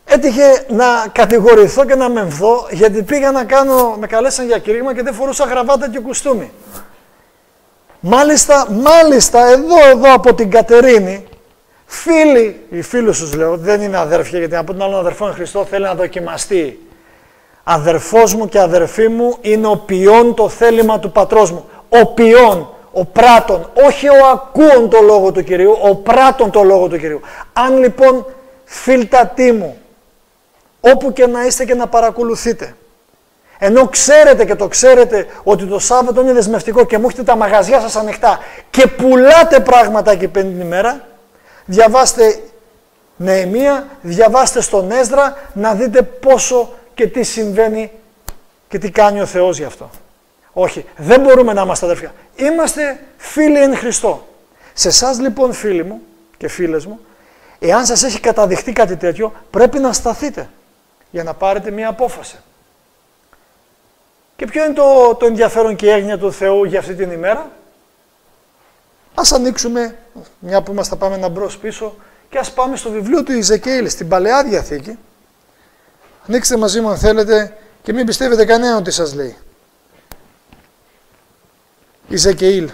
Έτυχε να κατηγορηθώ και να μεμφθώ, γιατί πήγα να κάνω, με καλέσαν για κήρυγμα και δεν φορούσα γραβάτα και κουστούμι. Μάλιστα εδώ από την Κατερίνη, φίλοι, οι φίλοι σου λέω, δεν είναι αδέρφια, γιατί από τον άλλον αδερφό είναι Χριστό, θέλει να δοκιμαστεί. Αδερφός μου και αδερφή μου είναι ο ποιόν το θέλημα του πατρός μου. Ο ποιόν, ο πράτων, όχι ο ακούων το λόγο του Κυρίου, ο πράτων το λόγο του Κυρίου. Αν λοιπόν, φίλτατοί μου, όπου και να είστε και να παρακολουθείτε, ενώ ξέρετε και το ξέρετε ότι το Σάββατο είναι δεσμευτικό και μου έχετε τα μαγαζιά σας ανοιχτά και πουλάτε πράγματα εκεί 5 την ημέρα, διαβάστε Νεεμία, διαβάστε στον Έσδρα, να δείτε πόσο και τι συμβαίνει και τι κάνει ο Θεός γι' αυτό. Όχι, δεν μπορούμε να είμαστε αδερφιά. Είμαστε φίλοι εν Χριστώ. Σε εσάς λοιπόν, φίλοι μου και φίλες μου, εάν σας έχει καταδειχτεί κάτι τέτοιο, πρέπει να σταθείτε για να πάρετε μία απόφαση. Και ποιο είναι το ενδιαφέρον και η έγνοια του Θεού για αυτή την ημέρα? Ας ανοίξουμε, μια που μας θα πάμε να μπρος πίσω, και ας πάμε στο βιβλίο του Ιζεκιέλ, στην Παλαιά Διαθήκη. Ανοίξτε μαζί μου αν θέλετε και μην πιστεύετε κανέναν ότι σας λέει. Ιζεκιέλ.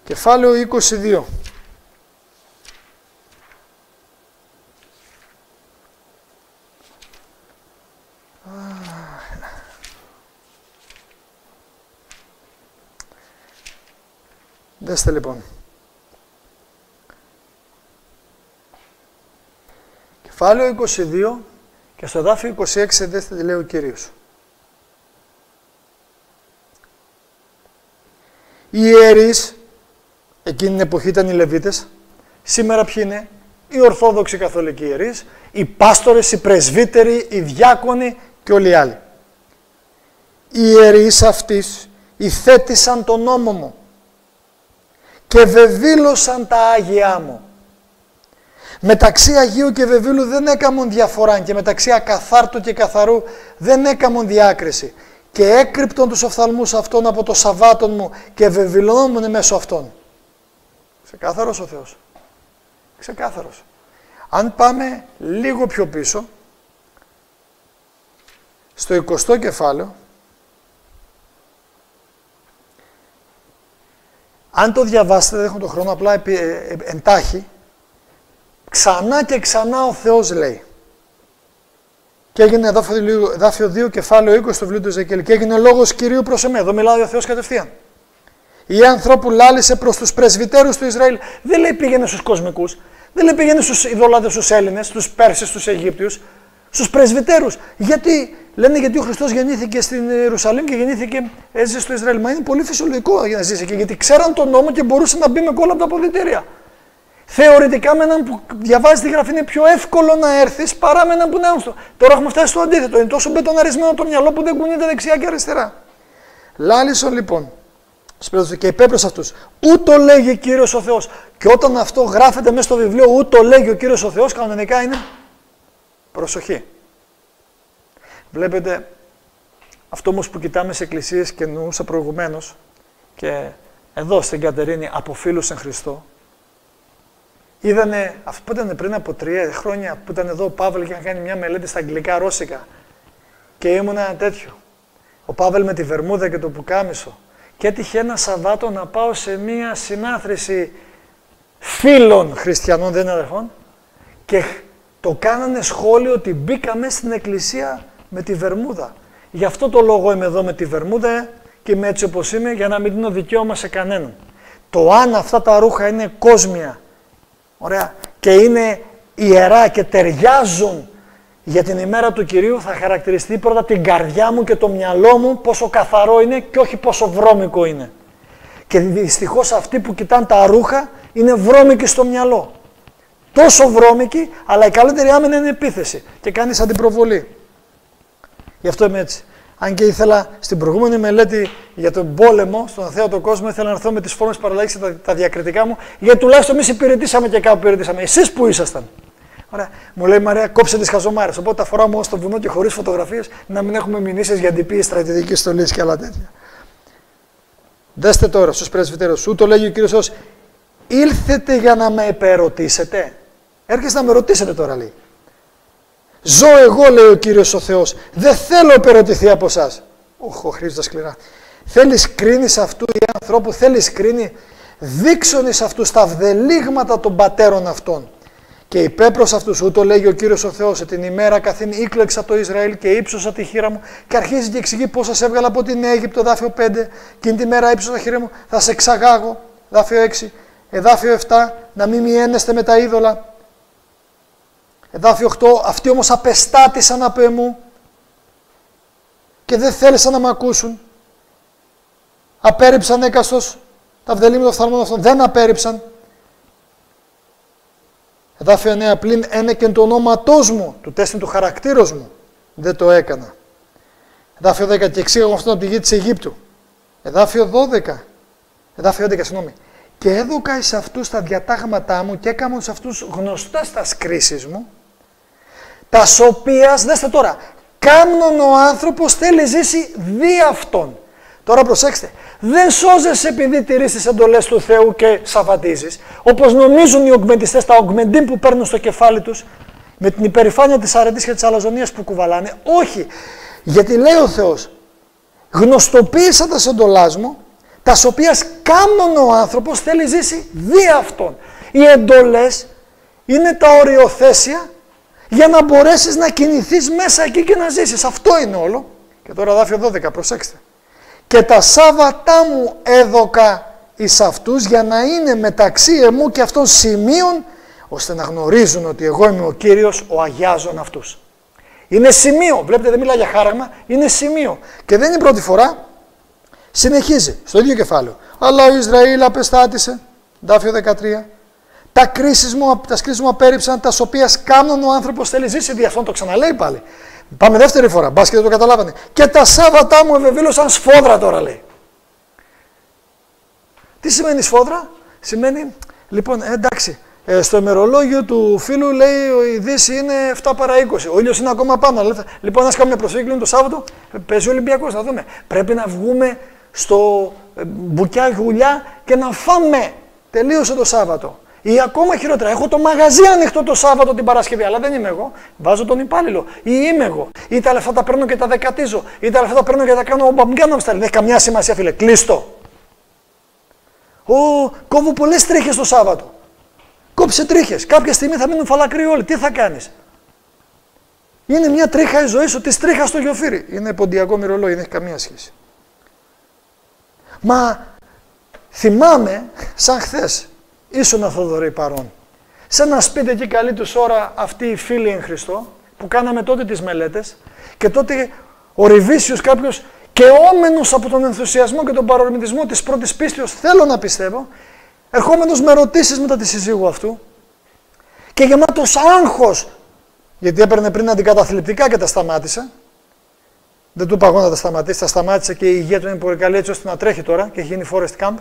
Κεφάλαιο 22. Δέστε λοιπόν. Κεφάλαιο 22 και στο εδάφιο 26 δέστε τι λέει ο Κύριος. Οι ιερείς, εκείνη την εποχή ήταν οι Λεβίτες, σήμερα ποιοι είναι? Οι Ορθόδοξοι Καθολικοί ιερείς, οι πάστορες, οι πρεσβύτεροι, οι διάκονοι και όλοι οι άλλοι. Οι ιερείς αυτής υθέτησαν τον νόμο μου και βεβήλωσαν τα Άγια μου. Μεταξύ Αγίου και Βεβήλου δεν έκαμον διαφορά και μεταξύ ακαθάρτου και καθαρού δεν έκαμον διάκριση. Και έκρυπτον τους οφθαλμούς αυτών από το Σαββάτον μου και βεβηλώνομουν μέσω αυτών. Ξεκάθαρος ο Θεός. Ξεκάθαρος. Αν πάμε λίγο πιο πίσω, στο 20ο κεφάλαιο, Αν το διαβάσετε, δεν έχω τον χρόνο, απλά εντάχει, ξανά και ξανά ο Θεός λέει. Και έγινε εδάφιο 2, κεφάλαιο 20 στο βιβλίο του Εζεκιέλ. Και έγινε λόγος Κυρίου προς εμέ. Εδώ μιλάει ο Θεός κατευθείαν. Η ανθρώπου λάλησε προς τους πρεσβυτέρους του Ισραήλ. Δεν λέει πήγαινε στους κοσμικούς, δεν λέει πήγαινε στους ειδωλάτες, στους Έλληνες, στους Πέρσες, στους Αιγύπτιους, στους πρεσβυτέρους. Γιατί, λένε γιατί ο Χριστός γεννήθηκε στην Ιερουσαλήμ και έζησε στο Ισραήλ. Μα είναι πολύ φυσιολογικό για να ζήσει εκεί, γιατί ξέραν τον νόμο και μπορούσε να μπει με κόλλα από τα αποδυτήρια. Θεωρητικά με έναν που διαβάζει τη γραφή είναι πιο εύκολο να έρθεις παρά με έναν που είναι άγνωστο. Τώρα έχουμε φτάσει στο αντίθετο. Είναι τόσο μπετοναρισμένο το μυαλό που δεν κουνείται δεξιά και αριστερά. Λάλησον λοιπόν και υπέπρος αυτούς. Ούτω λέγει Κύριος ο Θεός. Και όταν αυτό γράφεται μέσα στο βιβλίο, ούτω λέγει ο Κύριος ο Θεός, κανονικά είναι προσοχή. Βλέπετε, αυτό όμως που κοιτάμε σε εκκλησίες και εννοούσα προηγουμένως, και εδώ στην Κατερίνη από φίλους εν Χριστώ, είδανε, αυτό που ήταν πριν από 3 χρόνια που ήταν εδώ ο Παύλ και είχαν κάνει μια μελέτη στα αγγλικά ρώσικα και ήμουν ένα τέτοιο. Ο Παύλ με τη βερμούδα και το πουκάμισο και έτυχε ένα Σαββάτο να πάω σε μια συνάθρηση φίλων χριστιανών, δεν είναι αδερφών, και το κάνανε σχόλιο ότι μπήκαμε στην εκκλησία με τη βερμούδα. Γι' αυτό το λόγο είμαι εδώ με τη βερμούδα και είμαι έτσι όπως είμαι, για να μην δίνω δικαίωμα σε κανέναν. Το αν αυτά τα ρούχα είναι κόσμια, ωραία, και είναι ιερά και ταιριάζουν για την ημέρα του Κυρίου, θα χαρακτηριστεί πρώτα την καρδιά μου και το μυαλό μου πόσο καθαρό είναι και όχι πόσο βρώμικο είναι. Και δυστυχώς αυτοί που κοιτάνε τα ρούχα είναι βρώμικοι στο μυαλό. Τόσο βρώμικοι, αλλά η καλύτερη άμυνα είναι επίθεση και κάνεις αντιπροβολή. Γι' αυτό είμαι έτσι. Αν και ήθελα στην προηγούμενη μελέτη για τον πόλεμο, στον αθέατο κόσμο, ήθελα να έρθω με τις φόρμες παραλλαγής και τα διακριτικά μου, γιατί τουλάχιστον εμείς υπηρετήσαμε και κάπου υπηρετήσαμε. Εσείς που ήσασταν. Ωραία. Μου λέει η Μαρία, κόψε τις χαζομάρες. Οπότε τα φοράω μόνο στο βουνό και χωρίς φωτογραφίες, να μην έχουμε μηνύσεις για αντιπίεση στρατιωτικής στολής και άλλα τέτοια. Δέστε τώρα στους πρεσβυτέρους, ούτω λέγει ο Κύριος Θεός, ήλθετε για να με επερωτήσετε. Έρχεστε να με ρωτήσετε τώρα, λέει. Ζω εγώ, λέει ο Κύριος ο Θεός, δεν θέλω επερωτηθεί από εσάς. Ο Χρήστος σκληρά. Θέλεις κρίνεις αυτού ή ανθρώπου, θέλεις κρίνει, δείξον εις αυτούς τα βδελίγματα των πατέρων αυτών. Και υπέπρος αυτούς, ούτω λέγει ο Κύριος ο Θεός, την ημέρα καθήν ήκλεξα το Ισραήλ και ύψωσα τη χείρα μου. Και αρχίζει και εξηγεί πώς σας έβγαλα από την Αίγυπτο, εδάφιο 5. Εκείνη τη μέρα ύψωσα τη χείρα μου, θα σε εξαγάγω, εδάφιο 6. Εδάφιο 7, να μην μιένεστε με τα είδωλα. Εδάφιο 8, αυτοί όμως απεστάτησαν από εμού και δεν θέλησαν να με ακούσουν. Απέρριψαν έκαστος τα βδελήματα των φθαλμών αυτών, δεν απέρριψαν. Εδάφιο 9, πλην ένεκεν το ονόματός μου, του τέστην του χαρακτήρος μου, δεν το έκανα. Εδάφιο 10, και εξήγαγα αυτόν από τη γη της Αιγύπτου. Εδάφιο 12, εδάφιο 11, συγγνώμη. Και έδωκα εις αυτούς τα διατάγματά μου και έκαναν σε αυτούς γνωστές τας κρίσεις μου, τας οποίας, δέστε τώρα, κάμνον ο άνθρωπος θέλει ζήσει δι' αυτόν. Τώρα προσέξτε, δεν σώζεσαι επειδή τηρείς τις εντολές του Θεού και σαββατίζεις, όπως νομίζουν οι ογμεντιστές, τα ογμεντίν που παίρνουν στο κεφάλι τους, με την υπερηφάνεια της αρετής και της αλαζονίας που κουβαλάνε. Όχι, γιατί λέει ο Θεός, γνωστοποίησα τα εντολάς μου, τας οποίας κάμνον ο άνθρωπος θέλει ζήσει δι' αυτόν. Οι εντολές είναι τα οριοθέσια για να μπορέσεις να κινηθείς μέσα εκεί και να ζήσεις. Αυτό είναι όλο. Και τώρα δάφιο 12, προσέξτε. Και τα Σάββατά μου έδωκα εις αυτούς για να είναι μεταξύ εμού και αυτών σημείων, ώστε να γνωρίζουν ότι εγώ είμαι ο Κύριος, ο αγιάζων αυτούς. Είναι σημείο, βλέπετε δεν μιλάει για χάραγμα, είναι σημείο. Και δεν είναι η πρώτη φορά, συνεχίζει στο ίδιο κεφάλαιο. Αλλά ο Ισραήλ απεστάτησε, δάφιο 13. Τα κρίσεις μου απέρριψαν, τα οποία κάμνον ο άνθρωπος θέλει ζήσει, δι' αυτόν το ξαναλέει πάλι. Πάμε δεύτερη φορά, μπας και δεν το καταλάβανε. Και τα Σάββατά μου ευεβήλωσαν σφόδρα τώρα, λέει. Τι σημαίνει σφόδρα? Σημαίνει, λοιπόν, εντάξει, στο ημερολόγιο του φίλου λέει η Δύση είναι 7 παρά 20. Ο ήλιος είναι ακόμα πάνω. Λοιπόν, ας κάνουμε μια προσφυγή το Σάββατο, παίζει ο Ολυμπιακός, να δούμε. Πρέπει να βγούμε στο μπουκιά γουλιά και να φάμε. Τελείωσε το Σάββατο. Ή ακόμα χειρότερα, έχω το μαγαζί ανοιχτό το Σάββατο την Παρασκευή, αλλά δεν είμαι εγώ. Βάζω τον υπάλληλο. Ή είμαι εγώ. Ή τα λεφτά τα παίρνω και τα δεκατίζω. Ή τα λεφτά τα παίρνω και τα κάνω ο μπαμπιάνο μου. Δεν έχει καμιά σημασία, φίλε. Κλείστο. Κόβω πολλές τρίχες το Σάββατο. Κόψε τρίχες. Κάποια στιγμή θα μείνουν φαλακροί όλοι. Τι θα κάνεις? Είναι μια τρίχα η ζωή σου, της τρίχας στο γιοφύρι. Είναι ποντιακό μυρολόι, δεν έχει καμία σχέση. Μα θυμάμαι, σαν χθες, ήσουνα Θοδωρή παρόν, σε ένα σπίτι εκεί καλή τους ώρα αυτοί οι φίλοι εν Χριστώ, που κάναμε τότε τις μελέτες, και τότε ο Ριβίσιος, κάποιος καιόμενος από τον ενθουσιασμό και τον παρορμητισμό της πρώτης πίστεως, θέλω να πιστεύω, ερχόμενος με ερωτήσεις μετά τη συζύγου αυτού και γεμάτος άγχος, γιατί έπαιρνε πριν αντικαταθλιπτικά και τα σταμάτησε. Δεν του είπα εγώ να τα σταματήσει, τα σταμάτησε και η υγεία του είναι πολύ καλή έτσι ώστε να τρέχει τώρα και έχει γίνει Forest Camp.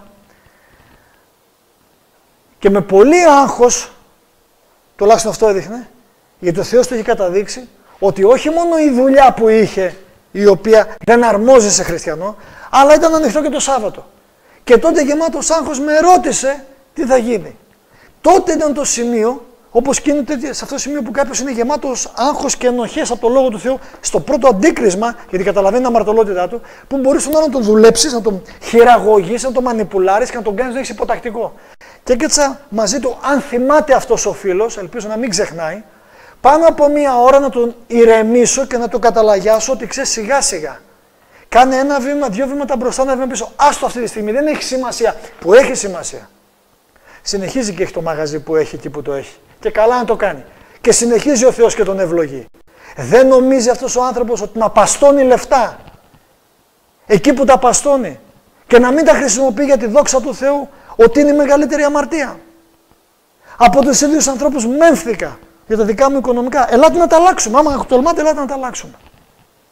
Και με πολύ άγχος, τουλάχιστον αυτό έδειχνε, γιατί ο Θεός του είχε καταδείξει ότι όχι μόνο η δουλειά που είχε, η οποία δεν αρμόζει σε χριστιανό, αλλά ήταν ανοιχτό και το Σάββατο. Και τότε γεμάτος άγχος με ρώτησε τι θα γίνει. Τότε ήταν το σημείο, όπως γίνεται σε αυτό το σημείο που κάποιος είναι γεμάτος άγχος και ενοχές από το Λόγο του Θεού, στο πρώτο αντίκρισμα, γιατί καταλαβαίνει την αμαρτωλότητά του, που μπορείς να τον δουλέψεις, να τον χειραγωγείς, να τον μανιπουλάρεις και να τον κάνεις να έχεις υποτακτικό. Και έκατσα μαζί του, αν θυμάται αυτός ο φίλος, ελπίζω να μην ξεχνάει, πάνω από μία ώρα να τον ηρεμήσω και να τον καταλαγιάσω ότι ξέρεις σιγά σιγά. Κάνε ένα βήμα, δύο βήματα μπροστά, ένα βήμα πίσω. Άστο αυτή τη στιγμή, δεν έχει σημασία. Που έχει σημασία. Συνεχίζει και έχει το μαγαζί που έχει εκεί που το έχει. Και καλά να το κάνει. Και συνεχίζει ο Θεός και τον ευλογεί. Δεν νομίζει αυτός ο άνθρωπος ότι να παστώνει λεφτά εκεί που τα παστώνει και να μην τα χρησιμοποιεί για τη δόξα του Θεού, ότι είναι η μεγαλύτερη αμαρτία. Από τους ίδιους ανθρώπους μέμφθηκα για τα δικά μου οικονομικά. Ελάτε να τα αλλάξουμε. Άμα τολμάτε, ελάτε να τα αλλάξουμε.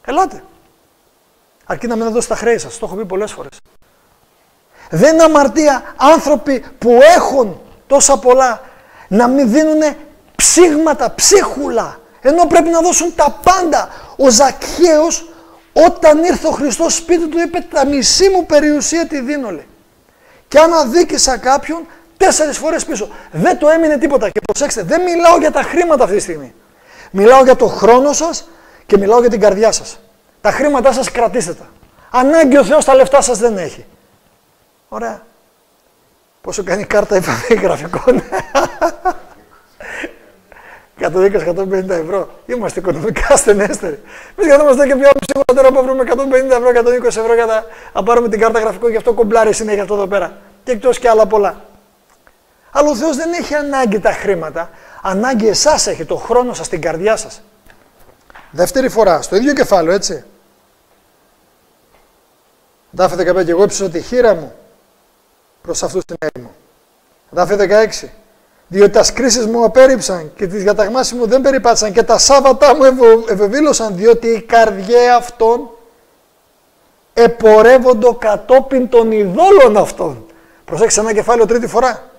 Ελάτε. Αρκεί να μην δώσει τα χρέη σας. Το έχω πει πολλές φορές. Δεν είναι αμαρτία άνθρωποι που έχουν τόσα πολλά να μην δίνουν ψήγματα, ψίχουλα, ενώ πρέπει να δώσουν τα πάντα. Ο Ζακχαίος, όταν ήρθε ο Χριστός σπίτι του, είπε τα μισή μου περιουσία τη δίνω. Και αν αδίκησα κάποιον, 4 φορές πίσω. Δεν το έμεινε τίποτα. Και προσέξτε, δεν μιλάω για τα χρήματα αυτή τη στιγμή. Μιλάω για το χρόνο σας και μιλάω για την καρδιά σας. Τα χρήματά σας κρατήστε τα. Ανάγκη ο Θεός τα λεφτά σας δεν έχει. Ωραία. Πόσο κάνει η κάρτα γραφικών? 120-150 ευρώ. Είμαστε οικονομικά ασθενέστεροι. Εμείς καθόμαστε και πιάνουμε σίγουρα τώρα που βρούμε 150 ευρώ, 120 ευρώ για να πάρουμε την κάρτα γραφικών, γι' αυτό κομπλάρει συνέχεια αυτό εδώ πέρα. Και εκτός και άλλα πολλά. Αλλά ο Θεός δεν έχει ανάγκη τα χρήματα. Ανάγκη εσάς έχει, το χρόνο σας, την καρδιά σας. Δεύτερη φορά, στο ίδιο κεφάλαιο, έτσι. Δάφη 15, και εγώ ύψωσα τη χείρα μου προς αυτούς την έρημο. Δάφη 16, διότι τα κρίσεις μου απέρριψαν και τις διαταγμάσεις μου δεν περιπάτησαν και τα Σάββατά μου ευεβήλωσαν, διότι οι καρδιέ αυτών επορεύοντο κατόπιν των ειδόλων αυτών. Προσέξτε ένα κεφάλαιο τρίτη φορά.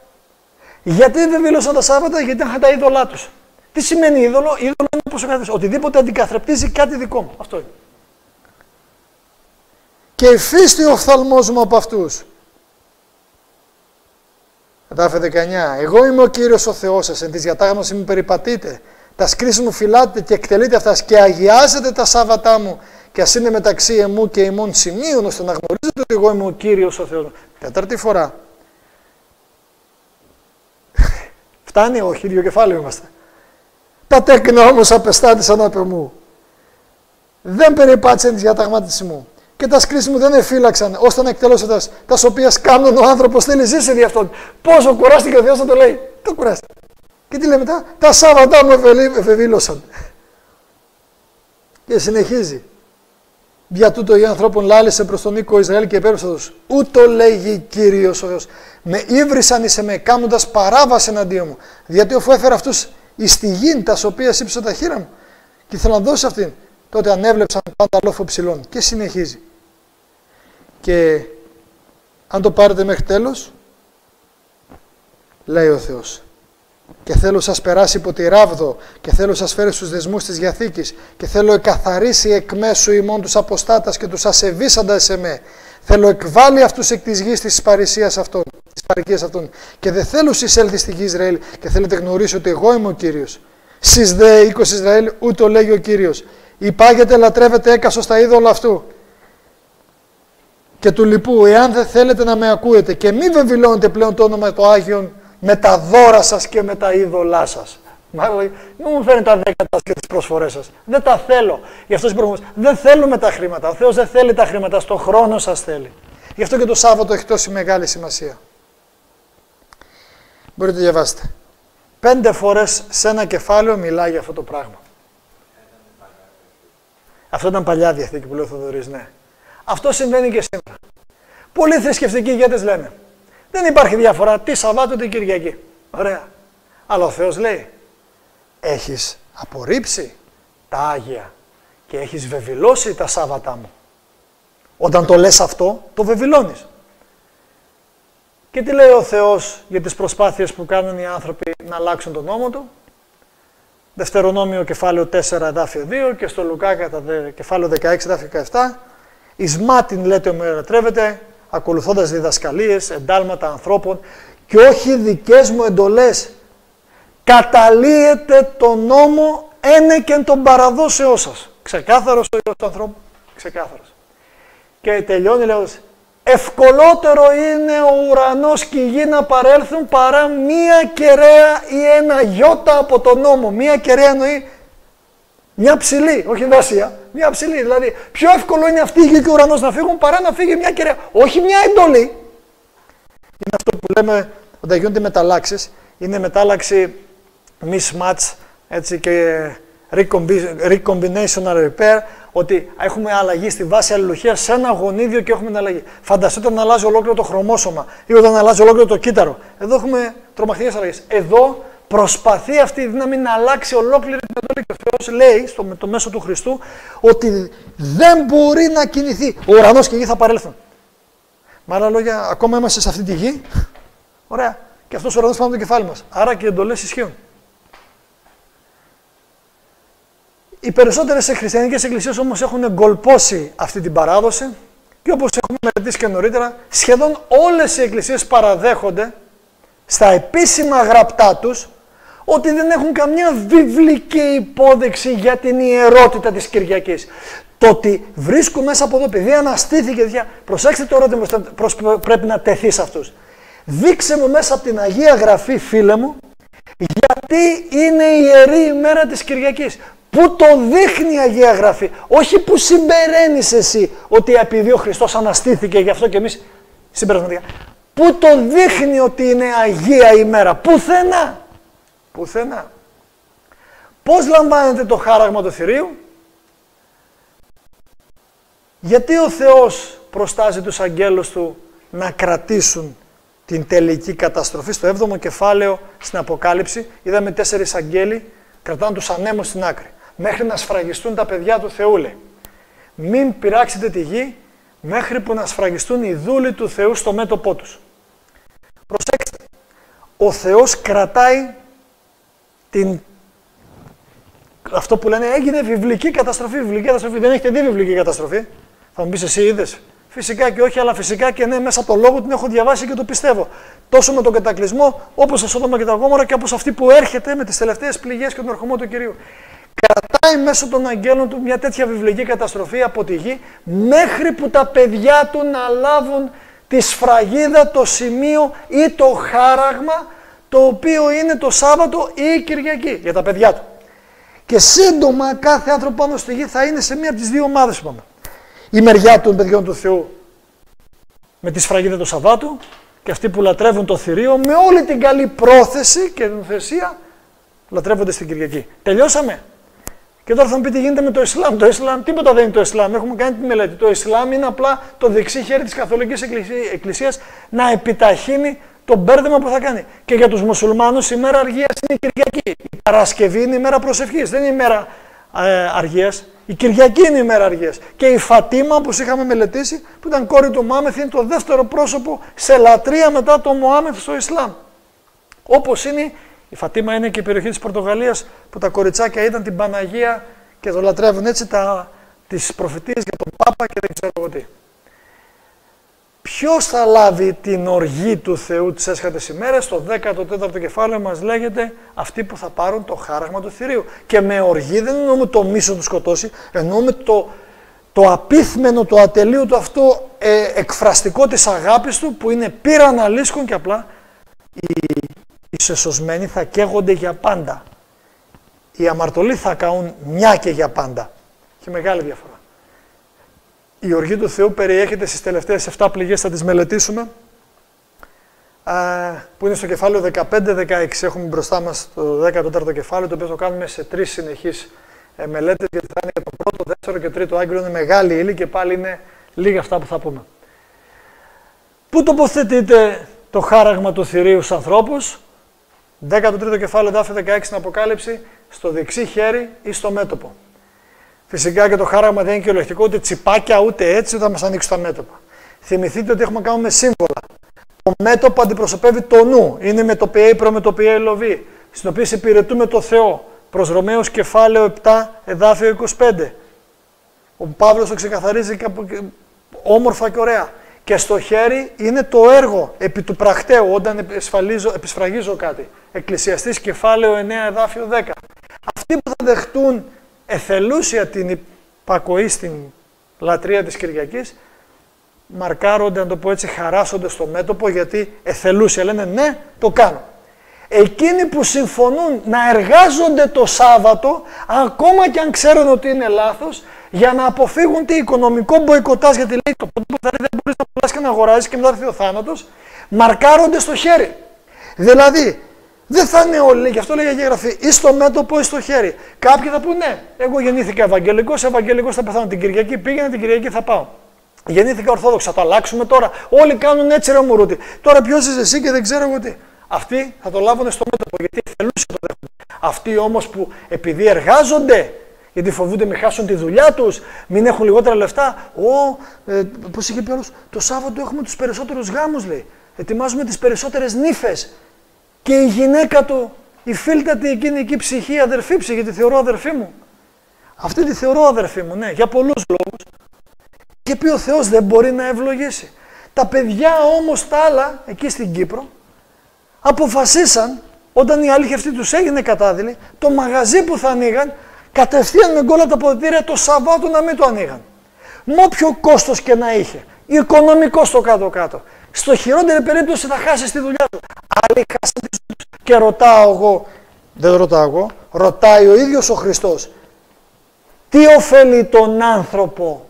Γιατί δεν βεβήλωσαν τα Σάββατα? Γιατί είχαν τα είδωλά τους. Τι σημαίνει είδωλο? Είδωλο είναι όπως ο καθένας. Οτιδήποτε αντικαθρεπτίζει κάτι δικό μου. Αυτό είναι. Και υφίστη ο οφθαλμός μου από αυτούς. Εδάφη 19. Εγώ είμαι ο Κύριος ο Θεός σας, εν της διατάγμασης μου περιπατείτε, τα σκρίσεις μου φυλάτε και εκτελείτε αυτάς και αγιάζετε τα Σάββατά μου, και ας είναι μεταξύ εμού και ημών σημείων, ώστε να γνωρίζετε ότι εγώ είμαι ο Κύριος ο Θεός. Τέταρτη φορά. Φτάνει, όχι, ίδιο κεφάλαιο είμαστε. Τα τέκνα όμως απεστάτησαν από μου. Δεν περιπάτησαν τις διαταγμάτες μου. Και τα σκρίσεις μου δεν εφύλαξαν, ώστε να εκτελώσω τα οποία κάνουν ο άνθρωπος θέλει ζήσει δι' αυτόν. Πόσο κουράστηκε ο Θεός να το λέει. Το κουράστηκε. Και τι λέει μετά? Τα Σάββατά μου εφεβήλωσαν. Και συνεχίζει. Δια τούτο οι ανθρώπων λάλησε προς τον οίκο Ισραήλ και επέρεψε τους. Ούτω λέγει Κύριος ο Θεός. Με ύβρισαν εις εμέ, κάνοντας παράβαση εναντίον μου. Γιατί αφού έφερα αυτούς εις τη γην, τας οποίας ύψωσα τα χείρα μου, και ήθελα να δώσω αυτήν, τότε ανέβλεψαν πάντα λόφο ψηλών. Και συνεχίζει. Και αν το πάρετε μέχρι τέλος, λέει ο Θεός, και θέλω σας περάσει υπό τη ράβδο, και θέλω σας φέρει στους δεσμούς της Διαθήκης, και θέλω εκαθαρίσει εκ μέσου ημών τους αποστάτας και τους ασεβήσαντα σε με. Θέλω εκβάλει αυτούς εκ της γης της παρησίας αυτών, της παρικίας αυτών, και δεν θέλω εισέλθει στη γη Ισραήλ, και θέλετε γνωρίσει ότι εγώ είμαι ο Κύριος. Σεις δε οίκος Ισραήλ, ούτω λέγει ο Κύριος. Υπάγεται, λατρεύεται έκασος στα είδωλα αυτού. και του λοιπού, εάν δεν θέλετε να με ακούετε και μη βεβηλώνετε πλέον το όνομα του Άγιον με τα δώρα σας και με τα είδωλά σας. Μην μου φέρνετε τα δέκατα και τις προσφορές σας. Δεν τα θέλω. Γι' αυτό δεν θέλουμε τα χρήματα. Ο Θεός δεν θέλει τα χρήματα, στο χρόνο σας θέλει. Γι' αυτό και το Σάββατο έχει τόση μεγάλη σημασία. Μπορείτε να διαβάσετε. 5 φορές σε ένα κεφάλαιο μιλάει για αυτό το πράγμα. Αυτό ήταν παλιά Διαθήκη που λέει ο Θοδωρής, ναι. Αυτό συμβαίνει και σήμερα. Πολλοί θρησκευτικοί ηγέτες λένε, δεν υπάρχει διαφορά τι Σαββάτο τι Κυριακή. Ωραία. Αλλά ο Θεός λέει, έχεις απορρίψει τα Άγια και έχεις βεβηλώσει τα Σάββατά μου. Όταν το λες αυτό, το βεβηλώνεις. Και τι λέει ο Θεός για τις προσπάθειες που κάνουν οι άνθρωποι να αλλάξουν τον νόμο του. Δευτερονόμιο κεφάλαιο 4 εδάφιο 2 και στο Λουκά κεφάλαιο 16 εδάφιο 17. Εις μάτιν λέτε ομοιολατρεύεται, ακολουθώντας διδασκαλίες, εντάλματα ανθρώπων και όχι δικές μου εντολές. Καταλύετε τον νόμο ένεκεν των παραδόσεώς σας. Ξεκάθαρος ο Υιός του ανθρώπου. Ξεκάθαρος. Και τελειώνει λέγοντας, ευκολότερο είναι ο ουρανός και η γη να παρέλθουν παρά μία κεραία ή ένα γιώτα από τον νόμο. Μία κεραία εννοεί μια ψηλή, όχι δάσια, μια ψηλή. Δηλαδή, πιο εύκολο είναι αυτή η γη και ο ουρανός να φύγουν παρά να φύγει μια κεραία. Όχι μια εντολή. Είναι αυτό που λέμε όταν γίνονται μεταλλάξεις. Είναι μετάλλαξη mismatch, έτσι, και recombinational repair, ότι έχουμε αλλαγή στη βάση αλληλουχίας σε ένα γονίδιο και έχουμε την αλλαγή. Φανταστείτε όταν αλλάζει ολόκληρο το χρωμόσωμα ή όταν αλλάζει ολόκληρο το κύτταρο. Εδώ έχουμε τρομακτικές αλλαγές. Εδώ προσπαθεί αυτή η δύναμη να αλλάξει ολόκληρη την εντολή και ο Θεός λέει με το μέσο του Χριστού ότι δεν μπορεί να κινηθεί. Ο ουρανός και η γη θα παρέλθουν. Με άλλα λόγια, ακόμα είμαστε σε αυτή τη γη. Ωραία. Και αυτός ο ουρανός πάνω από το κεφάλι μας. Άρα και οι εντολές ισχύουν. Οι περισσότερες χριστιανικές εκκλησίες όμως έχουν εγκολπώσει αυτή την παράδοση και όπως έχουμε μελετήσει και νωρίτερα, σχεδόν όλες οι εκκλησίες παραδέχονται στα επίσημα γραπτά τους ότι δεν έχουν καμιά βιβλική υπόδειξη για την ιερότητα της Κυριακής. Το ότι βρίσκουν μέσα από εδώ, επειδή αναστήθηκε, προσέξτε το ερώτημα που πρέπει να τεθεί σε αυτούς. Δείξε μου μέσα από την Αγία Γραφή, φίλε μου, γιατί είναι ιερή η μέρα της Κυριακής. Πού το δείχνει η Αγία Γραφή, όχι που συμπεραίνεις εσύ ότι επειδή ο Χριστός αναστήθηκε, γι' αυτό και εμείς συμπερασματικά. Πού το δείχνει ότι είναι Αγία ημέρα, πουθενά. Πουθενά. Πώς λαμβάνεται το χάραγμα του θηρίου? Γιατί ο Θεός προστάζει τους αγγέλους του να κρατήσουν την τελική καταστροφή? Στο 7ο κεφάλαιο στην Αποκάλυψη είδαμε 4 αγγέλοι κρατάνε τους ανέμους στην άκρη. Μέχρι να σφραγιστούν τα παιδιά του Θεού, λέει. Μην πειράξετε τη γη μέχρι που να σφραγιστούν οι δούλοι του Θεού στο μέτωπό τους. Προσέξτε, ο Θεός κρατάει αυτό που λένε έγινε βιβλική καταστροφή. Βιβλική καταστροφή. Δεν έχετε δει βιβλική καταστροφή? Θα μου πεις εσύ είδες? Φυσικά και όχι, αλλά φυσικά και ναι, μέσα από το λόγο την έχω διαβάσει και το πιστεύω. Τόσο με τον κατακλυσμό, όπως στο Σόδομα και τα Γόμορα και όπως αυτή που έρχεται με τις τελευταίες πληγές και τον ερχομό του Κυρίου. Κρατάει μέσω των αγγέλων του μια τέτοια βιβλική καταστροφή από τη γη, μέχρι που τα παιδιά του να λάβουν τη σφραγίδα, το σημείο ή το χάραγμα, το οποίο είναι το Σάββατο ή η Κυριακή για τα παιδιά του. Και σύντομα κάθε άνθρωπο πάνω στη γη θα είναι σε μία από τις δύο ομάδες που πάμε. Η μεριά των παιδιών του Θεού με τη σφραγίδα του Σαββάτου και αυτοί που λατρεύουν το θηρίο με όλη την καλή πρόθεση και την θεσία λατρεύονται στην Κυριακή. Τελειώσαμε. Και τώρα θα μου πει τι γίνεται με το Ισλάμ. Το Ισλάμ, τίποτα δεν είναι το Ισλάμ. Έχουμε κάνει τη μελέτη. Το Ισλάμ είναι απλά το δεξί χέρι της Καθολικής Εκκλησίας να επιταχύνει το μπέρδεμα που θα κάνει. Και για τους μουσουλμάνους η μέρα αργίας είναι η Κυριακή. Η Παρασκευή είναι η μέρα προσευχής, δεν είναι η μέρα αργίας. Η Κυριακή είναι η μέρα αργίας. Και η Φατίμα, όπως είχαμε μελετήσει, που ήταν κόρη του Μωάμεθ, είναι το δεύτερο πρόσωπο σε λατρεία μετά το Μωάμεθ στο Ισλάμ. Όπως είναι η Φατίμα, είναι και η περιοχή της Πορτογαλίας που τα κοριτσάκια ήταν την Παναγία και το λατρεύουν έτσι τις προφητείες για τον Πάπα και δεν ξέρω εγώ τι. Ποιος θα λάβει την οργή του Θεού τις έσχατες ημέρες? Στο 14ο κεφάλαιο μας λέγεται αυτοί που θα πάρουν το χάραγμα του θηρίου. Και με οργή δεν εννοούμε το μίσο του σκοτώσει, εννοούμε το απίθμενο, το ατελείο του αυτό εκφραστικό της αγάπης του που είναι πήρα να λύσκουν και απλά οι σεσωσμένοι θα καίγονται για πάντα. Οι αμαρτωλοί θα καούν μια και για πάντα. Έχει μεγάλη διαφορά. Η οργή του Θεού περιέχεται στις τελευταίες 7 πληγές, θα τις μελετήσουμε, που είναι στο κεφάλαιο 15-16. Έχουμε μπροστά μας το 14ο κεφάλαιο, το οποίο το κάνουμε σε 3 συνεχείς μελέτες, γιατί θα είναι για το πρώτο, δεύτερο και τρίτο άγγελο. Είναι μεγάλη ύλη και πάλι είναι λίγα αυτά που θα πούμε. Πού τοποθετείται το χάραγμα του θηρίου στους ανθρώπους? 13ο κεφάλαιο, εδάφιο 16 στην Αποκάλυψη, στο δεξί χέρι ή στο μέτωπο. Φυσικά και το χάραγμα δεν είναι κυριολεκτικό, ούτε τσιπάκια, ούτε έτσι, ούτε θα μας ανοίξει τα μέτωπα. Θυμηθείτε ότι έχουμε να κάνουμε σύμβολα. Το μέτωπο αντιπροσωπεύει το νου, είναι μετωπιαία ή προμετωπιαία η λοβή, στην οποία υπηρετούμε το Θεό. Προς Ρωμαίους κεφάλαιο 7, εδάφιο 25. Ο Παύλος το ξεκαθαρίζει όμορφα και ωραία. Και στο χέρι είναι το έργο επί του πρακτέου, όταν επισφραγίζω κάτι. Εκκλησιαστής κεφάλαιο 9, εδάφιο 10. Αυτοί που θα δεχτούν εθελούσια την υπακοή στην λατρεία της Κυριακής, μαρκάρονται, να το πω έτσι, χαράσσονται στο μέτωπο, γιατί εθελούσια λένε ναι, το κάνω. Εκείνοι που συμφωνούν να εργάζονται το Σάββατο, ακόμα και αν ξέρουν ότι είναι λάθος, για να αποφύγουν τι οικονομικό μποϊκοτάζ, γιατί λέει το πρώτο που θα δεν μπορείς να πουλάς και να αγοράσεις και μετά έρθει ο θάνατος, μαρκάρονται στο χέρι. Δηλαδή, δεν θα είναι όλοι, γι' αυτό λέει η Αγία Γραφή, ή στο μέτωπο ή στο χέρι. Κάποιοι θα πούνε, ναι, εγώ γεννήθηκα Ευαγγελικός θα πεθάνω την Κυριακή, πήγαινε την Κυριακή θα πάω. Γεννήθηκα Ορθόδοξα, θα το αλλάξουμε τώρα. Όλοι κάνουν έτσι ρε μουρούτι. Τώρα ποιος είσαι εσύ και δεν ξέρω εγώ τι. Αυτοί θα το λάβουν στο μέτωπο, γιατί εθελούσια το δέχονται. Αυτοί όμως που επειδή εργάζονται, γιατί φοβούνται μην χάσουν τη δουλειά τους, μην έχουν λιγότερα λεφτά. Πώς είχε πει άλλος, το Σάββατο έχουμε τους περισσότερους γάμους, λέει. Ετοιμάζουμε τις περισσότερες νύφες. Και η γυναίκα του, η φίλτατη εκείνη εκεί ψυχή, αδερφή ψυχή, τη θεωρώ αδερφή μου. Αυτή τη θεωρώ αδερφή μου, ναι, για πολλούς λόγους. Και πει ο Θεός δεν μπορεί να ευλογήσει. Τα παιδιά όμως τα άλλα, εκεί στην Κύπρο, αποφασίσαν, όταν η αλήθεια αυτή τους έγινε κατάδειλη, το μαγαζί που θα ανοίγαν, κατευθείαν με γκόλα τα αποδυτήρια το Σαββάτο να μην το ανοίγαν. Με όποιο κόστος και να είχε. Οικονομικό στο κάτω-κάτω. Στο χειρότερη περίπτωση θα χάσεις τη δουλειά του. Άλλοι χάσαν τη ζωή τους. Και ρωτάω εγώ, δεν ρωτάω εγώ, ρωτάει ο ίδιος ο Χριστός. Τι ωφέλει τον άνθρωπο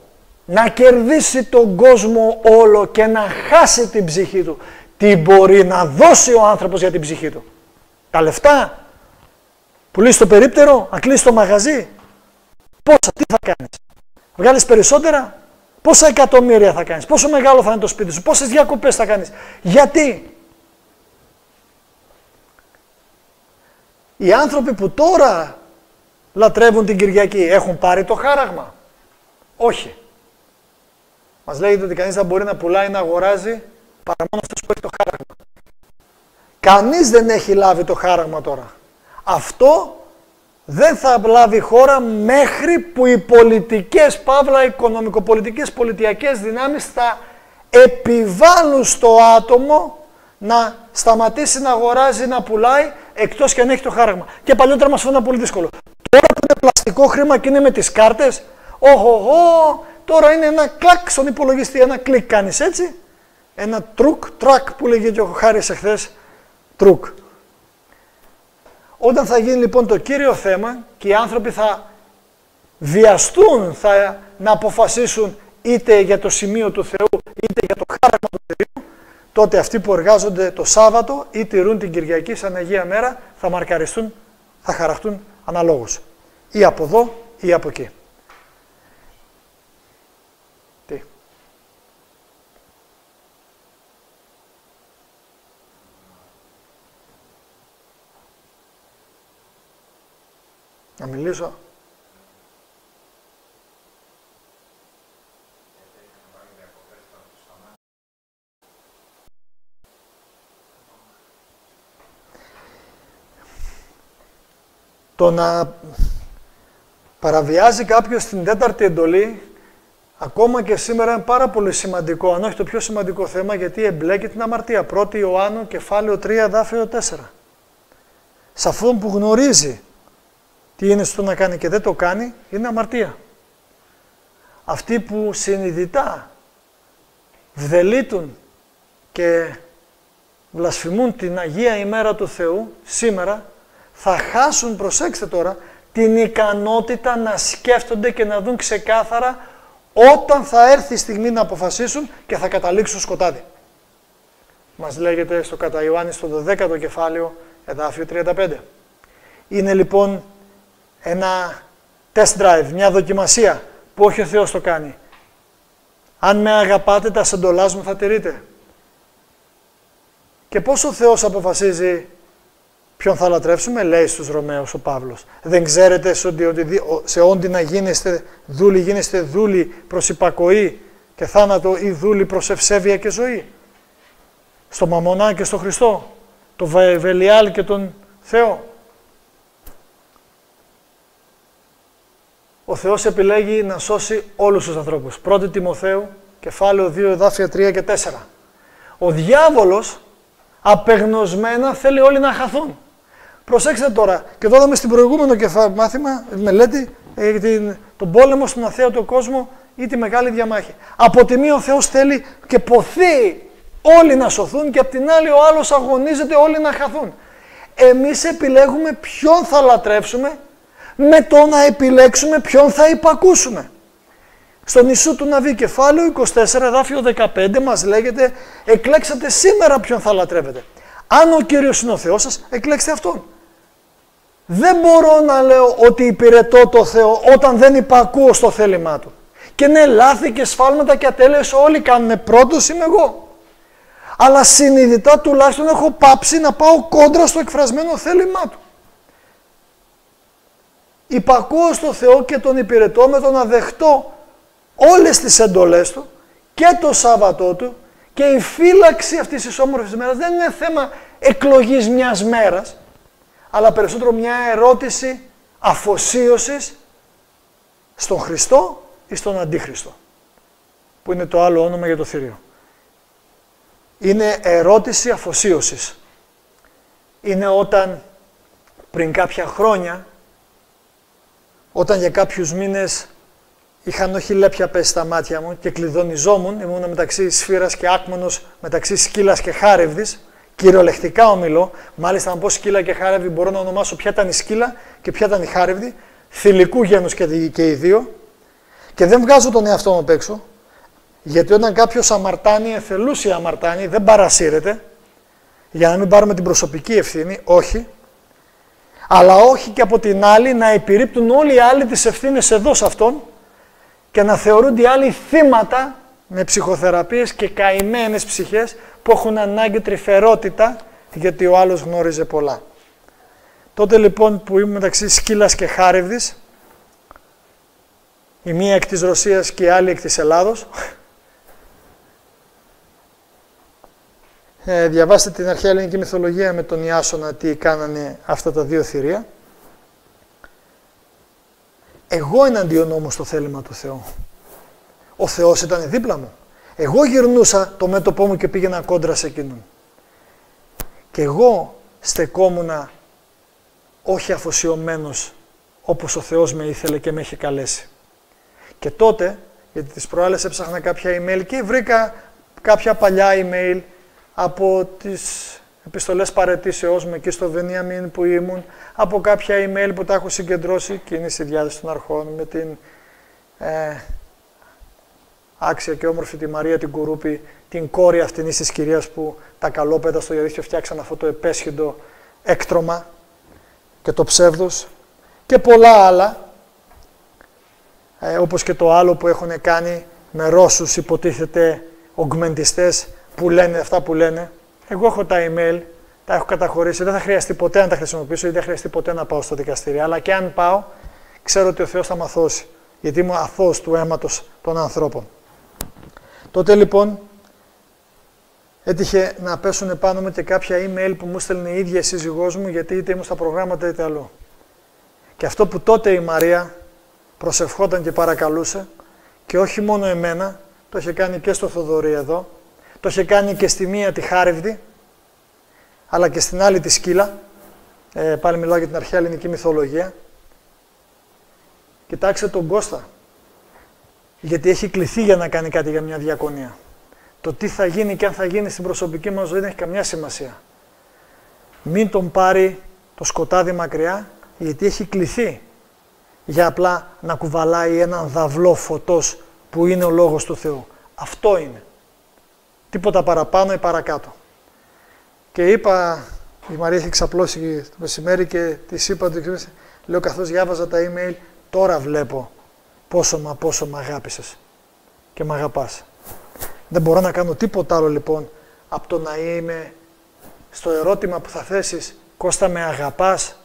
να κερδίσει τον κόσμο όλο και να χάσει την ψυχή του? Τι μπορεί να δώσει ο άνθρωπος για την ψυχή του? Τα λεφτά? Πουλήσει το περίπτερο? Να κλείσει το μαγαζί? Πόσα, τι θα κάνεις? Βγάλεις περισσότερα? Πόσα εκατομμύρια θα κάνεις? Πόσο μεγάλο θα είναι το σπίτι σου? Πόσες διακοπές θα κάνεις? Γιατί? Οι άνθρωποι που τώρα λατρεύουν την Κυριακή έχουν πάρει το χάραγμα? Όχι. Μας λέγεται ότι κανείς δεν μπορεί να πουλάει, να αγοράζει παρά μόνο αυτός που έχει το χάραγμα. Κανείς δεν έχει λάβει το χάραγμα τώρα. Αυτό δεν θα λάβει χώρα μέχρι που οι πολιτικές, παύλα οικονομικοπολιτικές, πολιτιακές δυνάμεις θα επιβάλλουν στο άτομο να σταματήσει να αγοράζει, να πουλάει, εκτός και αν έχει το χάραγμα. Και παλιότερα μας φαίνονταν πολύ δύσκολο. Τώρα που είναι πλαστικό χρήμα και είναι με τις κάρτες, τώρα είναι ένα κλακ στον υπολογιστή, ένα κλικ κάνεις έτσι, ένα τρακ που λέγε και ο Χάρης εχθές, τρουκ. Όταν θα γίνει λοιπόν το κύριο θέμα και οι άνθρωποι θα βιαστούν να αποφασίσουν είτε για το σημείο του Θεού είτε για το χάραγμα του Θεού, τότε αυτοί που εργάζονται το Σάββατο ή τηρούν την Κυριακή σαν Αγία Μέρα θα μαρκαριστούν, θα χαραχτούν αναλόγως. Ή από εδώ ή από εκεί. Τι. Να μιλήσω. Το να παραβιάζει κάποιος την τέταρτη εντολή, ακόμα και σήμερα είναι πάρα πολύ σημαντικό, αν όχι το πιο σημαντικό θέμα, γιατί εμπλέκει την αμαρτία. 1 Ιωάννου, κεφάλαιο 3, εδάφιο 4. Σε αυτόν που γνωρίζει τι είναι στο να κάνει και δεν το κάνει, είναι αμαρτία. Αυτοί που συνειδητά βδελίτουν και βλασφημούν την Αγία ημέρα του Θεού σήμερα, θα χάσουν, προσέξτε τώρα, την ικανότητα να σκέφτονται και να δουν ξεκάθαρα όταν θα έρθει η στιγμή να αποφασίσουν και θα καταλήξουν στο σκοτάδι. Μας λέγεται στο κατά Ιωάννη στο 12ο κεφάλαιο, εδάφιο 35. Είναι λοιπόν ένα test drive, μια δοκιμασία που όχι ο Θεός το κάνει. Αν με αγαπάτε, τα εντολάς μου θα τηρείτε. Και πώς ο Θεός αποφασίζει ποιον θα λατρεύσουμε, λέει στους Ρωμαίους ο Παύλος. Δεν ξέρετε σε όντι να γίνεστε δούλοι προς υπακοή και θάνατο ή δούλοι προς ευσέβεια και ζωή. Στο Μαμονά και στο Χριστό, το Βελιάλ και τον Θεό. Ο Θεός επιλέγει να σώσει όλους τους ανθρώπους. 1 Τιμοθέου, κεφάλαιο 2, εδάφια 3 και 4. Ο διάβολος απεγνωσμένα θέλει όλοι να χαθούν. Προσέξτε τώρα, και εδώ είδαμε στην προηγούμενο μάθημα, μελέτη, τον πόλεμο στον αθέατο κόσμο ή τη μεγάλη διαμάχη. Από τη μία ο Θεός θέλει και ποθεί όλοι να σωθούν και από την άλλη ο άλλος αγωνίζεται όλοι να χαθούν. Εμείς επιλέγουμε ποιον θα λατρεύσουμε με το να επιλέξουμε ποιον θα υπακούσουμε. Στον Ιησού του Ναβί, κεφάλαιο 24, εδάφιο 15, μας λέγεται «Εκλέξατε σήμερα ποιον θα λατρεύετε». Αν ο Κύριος είναι ο Θεός σας, εκλέξτε Αυτόν. Δεν μπορώ να λέω ότι υπηρετώ το Θεό όταν δεν υπακούω στο θέλημά Του. Και ναι, λάθη και σφάλματα και ατέλειες όλοι κάνουν, πρώτος είμαι εγώ. Αλλά συνειδητά τουλάχιστον έχω πάψει να πάω κόντρα στο εκφρασμένο θέλημά Του. Υπακούω στο Θεό και Τον υπηρετώ με το να δεχτώ όλες τις εντολές Του και το Σάββατό Του, και η φύλαξη αυτής της όμορφης μέρας δεν είναι θέμα εκλογής μιας μέρας, αλλά περισσότερο μια ερώτηση αφοσίωσης στον Χριστό ή στον Αντίχριστο, που είναι το άλλο όνομα για το θηρίο. Είναι ερώτηση αφοσίωσης. Είναι όταν πριν κάποια χρόνια, όταν για κάποιους μήνες είχαν όχι λέπια πέσει στα μάτια μου και κλειδονιζόμουν, ήμουν μεταξύ σφύρας και άκμονος, μεταξύ σκύλας και χάρευδης, κυριολεκτικά ομιλώ, μάλιστα να πω σκύλα και χάρευδη μπορώ να ονομάσω ποια ήταν η σκύλα και ποια ήταν η χάρευδη, θηλυκού γένους και οι δύο, και δεν βγάζω τον εαυτό μου απ' έξω, γιατί όταν κάποιος αμαρτάνει, εθελούσια αμαρτάνει, δεν παρασύρεται, για να μην πάρουμε την προσωπική ευθύνη, όχι, αλλά όχι και από την άλλη να επιρρύπτουν όλοι οι άλλοι τις ευθύνες εδώ σε αυτόν και να θεωρούνται οι άλλοι θύματα με ψυχοθεραπείες και καημένες ψυχές που έχουν ανάγκη τρυφερότητα γιατί ο άλλος γνώριζε πολλά. Τότε λοιπόν που ήμουν μεταξύ σκύλας και χάρευδης, η μία εκ της Ρωσίας και η άλλη εκ της Ελλάδος, διαβάστε την αρχαία ελληνική μυθολογία με τον Ιάσονα τι κάνανε αυτά τα δύο θηρία. Εγώ εναντίον όμως το θέλημα του Θεού. Ο Θεός ήταν δίπλα μου. Εγώ γυρνούσα το μέτωπό μου και πήγαινα κόντρα σε εκείνον. Και εγώ στεκόμουνα όχι αφοσιωμένος όπως ο Θεός με ήθελε και με είχε καλέσει. Και τότε, γιατί τις προάλλες έψαχνα κάποια email και βρήκα κάποια παλιά email από τις επιστολές παραιτήσεώς μου εκεί στο Βενιαμίν που ήμουν, από κάποια email που τα έχω συγκεντρώσει και είναι στη διάθεση των αρχών με την άξια και όμορφη τη Μαρία την Κουρούπη, την κόρη αυτήν της κυρίας που τα καλόπεδα στο διαδίκτυο φτιάξαν αυτό το επέσχυντο έκτρωμα και το ψεύδος και πολλά άλλα, όπως και το άλλο που έχουν κάνει με Ρώσους υποτίθεται ογκμεντιστές που λένε αυτά που λένε. Εγώ έχω τα email, τα έχω καταχωρήσει, δεν θα χρειαστεί ποτέ να τα χρησιμοποιήσω ή δεν θα χρειαστεί ποτέ να πάω στο δικαστήριο. Αλλά και αν πάω, ξέρω ότι ο Θεός θα μαθώσει, γιατί είμαι αθώος του αίματος των ανθρώπων. Τότε λοιπόν έτυχε να πέσουν επάνω μου και κάποια email που μου στέλνει η ίδια η σύζυγός μου, γιατί είτε ήμουν στα προγράμματα είτε αλλού. Και αυτό που τότε η Μαρία προσευχόταν και παρακαλούσε, και όχι μόνο εμένα, το είχε κάνει και στο Θοδωρή εδώ, το είχε κάνει και στη μία τη Χάρευδη, αλλά και στην άλλη τη Σκύλα, πάλι μιλάω για την αρχαία ελληνική μυθολογία. Κοιτάξτε τον Κώστα, γιατί έχει κληθεί για να κάνει κάτι για μια διακονία. Το τι θα γίνει και αν θα γίνει στην προσωπική μας ζωή δεν έχει καμιά σημασία. Μην τον πάρει το σκοτάδι μακριά, γιατί έχει κληθεί για απλά να κουβαλάει έναν δαυλό φωτός που είναι ο Λόγος του Θεού. Αυτό είναι. Τίποτα παραπάνω ή παρακάτω. Και είπα, η Μαρία είχε ξαπλώσει το μεσημέρι και της είπα, λέω καθώς διάβαζα τα email, τώρα βλέπω πόσο μ' αγάπησες και μ' αγαπάς. Δεν μπορώ να κάνω τίποτα άλλο λοιπόν από το να είμαι στο ερώτημα που θα θέσεις, Κώστα με αγαπάς,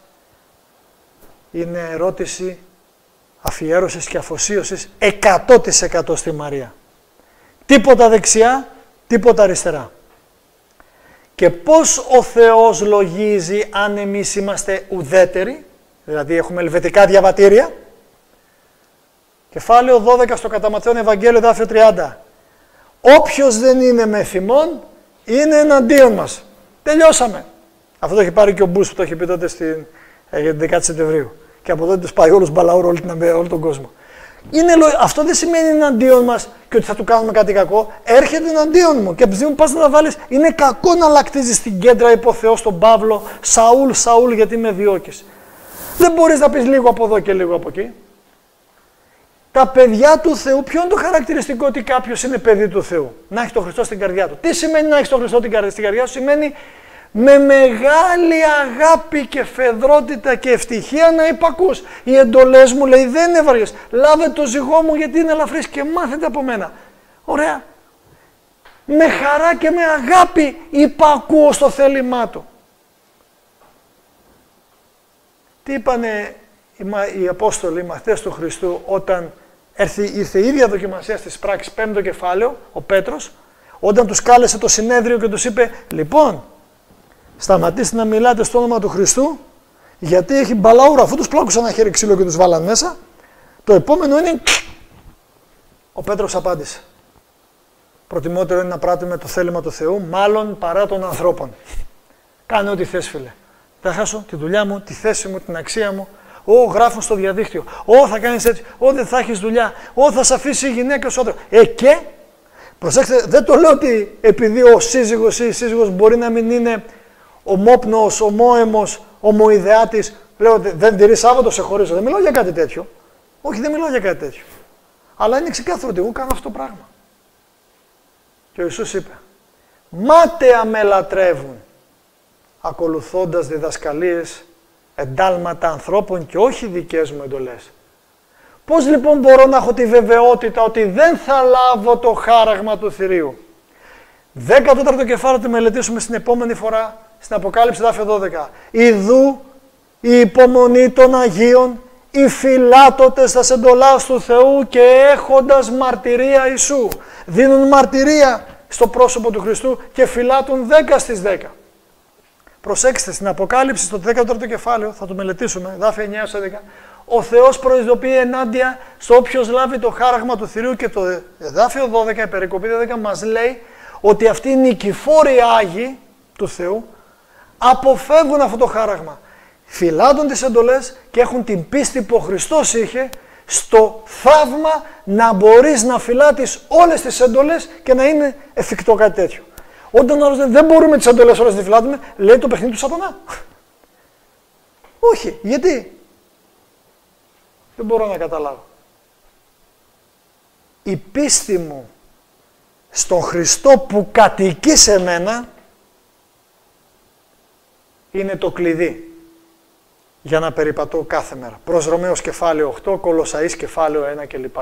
είναι ερώτηση αφιέρωσης και αφοσίωσης 100% στη Μαρία. Τίποτα δεξιά, τίποτα αριστερά. Και πώς ο Θεός λογίζει αν εμείς είμαστε ουδέτεροι, δηλαδή έχουμε ελβετικά διαβατήρια. Κεφάλαιο 12 στο κατά Ματθαίον Ευαγγέλιο, εδάφιο 30. Όποιος δεν είναι με θυμόν, είναι εναντίον μας. Τελειώσαμε. Αυτό το έχει πάρει και ο Μπούς που το έχει πει τότε για την 10η Σεπτεμβρίου. Και από τότε τους πάει όλους μπαλαούρ όλο τον κόσμο. Αυτό δεν σημαίνει εναντίον μας και ότι θα του κάνουμε κάτι κακό. Έρχεται εναντίον μου και επειδή μου πας να τα βάλεις, είναι κακό να λακτίζεις την κέντρα υπό Θεό στον Παύλο, Σαούλ, Σαούλ, γιατί με διώκεις. Δεν μπορείς να πεις λίγο από εδώ και λίγο από εκεί. Τα παιδιά του Θεού, ποιο είναι το χαρακτηριστικό ότι κάποιος είναι παιδί του Θεού? Να έχει τον Χριστό στην καρδιά του. Τι σημαίνει να έχει τον Χριστό στην καρδιά σου? Σημαίνει με μεγάλη αγάπη και φεδρότητα και ευτυχία να υπακούς. Οι εντολές μου, λέει, δεν είναι βαριές. Λάβε το ζυγό μου γιατί είναι ελαφρύς και μάθετε από μένα. Ωραία. Με χαρά και με αγάπη υπακούω στο θέλημά του. Τι είπανε οι Απόστολοι, οι μαθητές του Χριστού, όταν ήρθε η ίδια δοκιμασία στις πράξεις, 5ο κεφάλαιο, ο Πέτρος, όταν τους κάλεσε το συνέδριο και τους είπε, λοιπόν, σταματήστε να μιλάτε στο όνομα του Χριστού, γιατί έχει μπαλαούρα, αφού τους πλάκουσαν ένα χέρι ξύλο και τους βάλαν μέσα, το επόμενο είναι, ο Πέτρος απάντησε, προτιμότερο είναι να πράττουμε το θέλημα του Θεού, μάλλον παρά των ανθρώπων. Κάνε ό,τι θες, φίλε. Θα χάσω τη δουλειά μου, τη θέση μου, την αξία μου. Γράφουν στο διαδίκτυο. Θα κάνεις έτσι. Δεν θα έχεις δουλειά. Θα σε αφήσει η γυναίκα σου άντρα. Και, προσέξτε, δεν το λέω ότι επειδή ο σύζυγος ή η σύζυγος μπορεί να μην είναι ομόπνοος, ομόαιμος, ομοειδεάτης, λέω ότι δεν τηρεί Σάββατο, σε χωρίζω. Δεν μιλάω για κάτι τέτοιο. Όχι, δεν μιλάω για κάτι τέτοιο. Αλλά είναι ξεκάθαρο ότι εγώ κάνω αυτό το πράγμα. Και ο Ιησούς είπε, μάταια με λατρεύουν, ακολουθώντας διδασκαλίες, εντάλματα ανθρώπων και όχι δικές μου εντολές. Πώς λοιπόν μπορώ να έχω τη βεβαιότητα ότι δεν θα λάβω το χάραγμα του θηρίου? 14ο κεφάλαιο τη μελετήσουμε στην επόμενη φορά, στην Αποκάλυψη εδάφιο 12. Ιδού η υπομονή των Αγίων, οι φυλάτωτες στα εντολάς του Θεού και έχοντας μαρτυρία Ιησού. Δίνουν μαρτυρία στο πρόσωπο του Χριστού και φυλάτουν 10 στις 10. Προσέξτε, στην Αποκάλυψη, στο 14ο κεφάλαιο, θα το μελετήσουμε, εδάφια 9-11, ο Θεός προειδοποιεί ενάντια στο όποιος λάβει το χάραγμα του θηρίου και το εδάφιο 12, η περικοπή 12, μας λέει ότι αυτοί οι νικηφόροι Άγιοι του Θεού αποφεύγουν αυτό το χάραγμα. Φυλάτουν τις εντολές και έχουν την πίστη που ο Χριστός είχε στο θαύμα να μπορείς να φυλάτεις όλες τις εντολές και να είναι εφικτό κάτι τέτοιο. Όταν άλλος δεν μπορούμε τις εντολές όλες να τις φυλάτουμε, λέει το παιχνίδι του σατανά. Όχι. Γιατί? Δεν μπορώ να καταλάβω. Η πίστη μου στον Χριστό που κατοικεί σε μένα είναι το κλειδί για να περιπατώ κάθε μέρα. Προς Ρωμαίος κεφάλαιο 8, Κολοσσαείς κεφάλαιο 1 κλπ.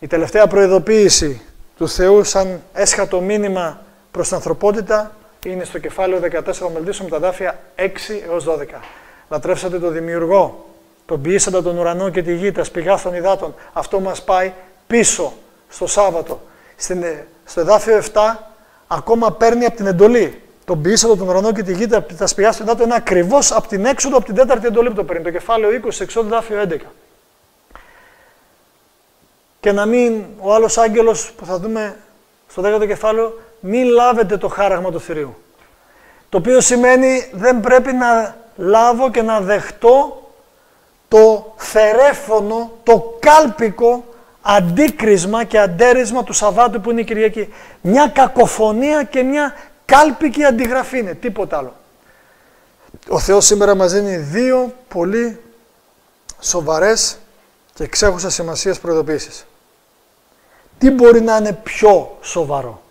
Η τελευταία προειδοποίηση του Θεού σαν έσχατο μήνυμα προς την ανθρωπότητα είναι στο κεφάλαιο 14, θα μελετήσουμε τα δάφια 6 έως 12. Λατρεύσατε τον Δημιουργό, τον ποιήσατε τον ουρανό και τη γη, τα σπηγά των υδάτων. Αυτό μας πάει πίσω στο Σάββατο. Στο εδάφιο 7 ακόμα παίρνει από την εντολή. Τον ποιήσατε τον ουρανό και τη γη, τα σπηγά των υδάτων είναι ακριβώς από την έξοδο, από την τέταρτη εντολή που το παίρνει. Το κεφάλαιο 20, εξόδου δάφιο 11. Και να μην, ο άλλος άγγελος που θα δούμε στο 10ο κεφάλαιο, μην λάβετε το χάραγμα του θηρίου. Το οποίο σημαίνει δεν πρέπει να λάβω και να δεχτώ το θερέφωνο, το κάλπικο αντίκρισμα και αντέρισμα του Σαββάτου που είναι η Κυριακή. Μια κακοφωνία και μια κάλπικη αντιγραφή είναι, τίποτα άλλο. Ο Θεός σήμερα μας δίνει δύο πολύ σοβαρές και εξέχουσας σημασίας προειδοποίησεις. Τι μπορεί να είναι πιο σοβαρό?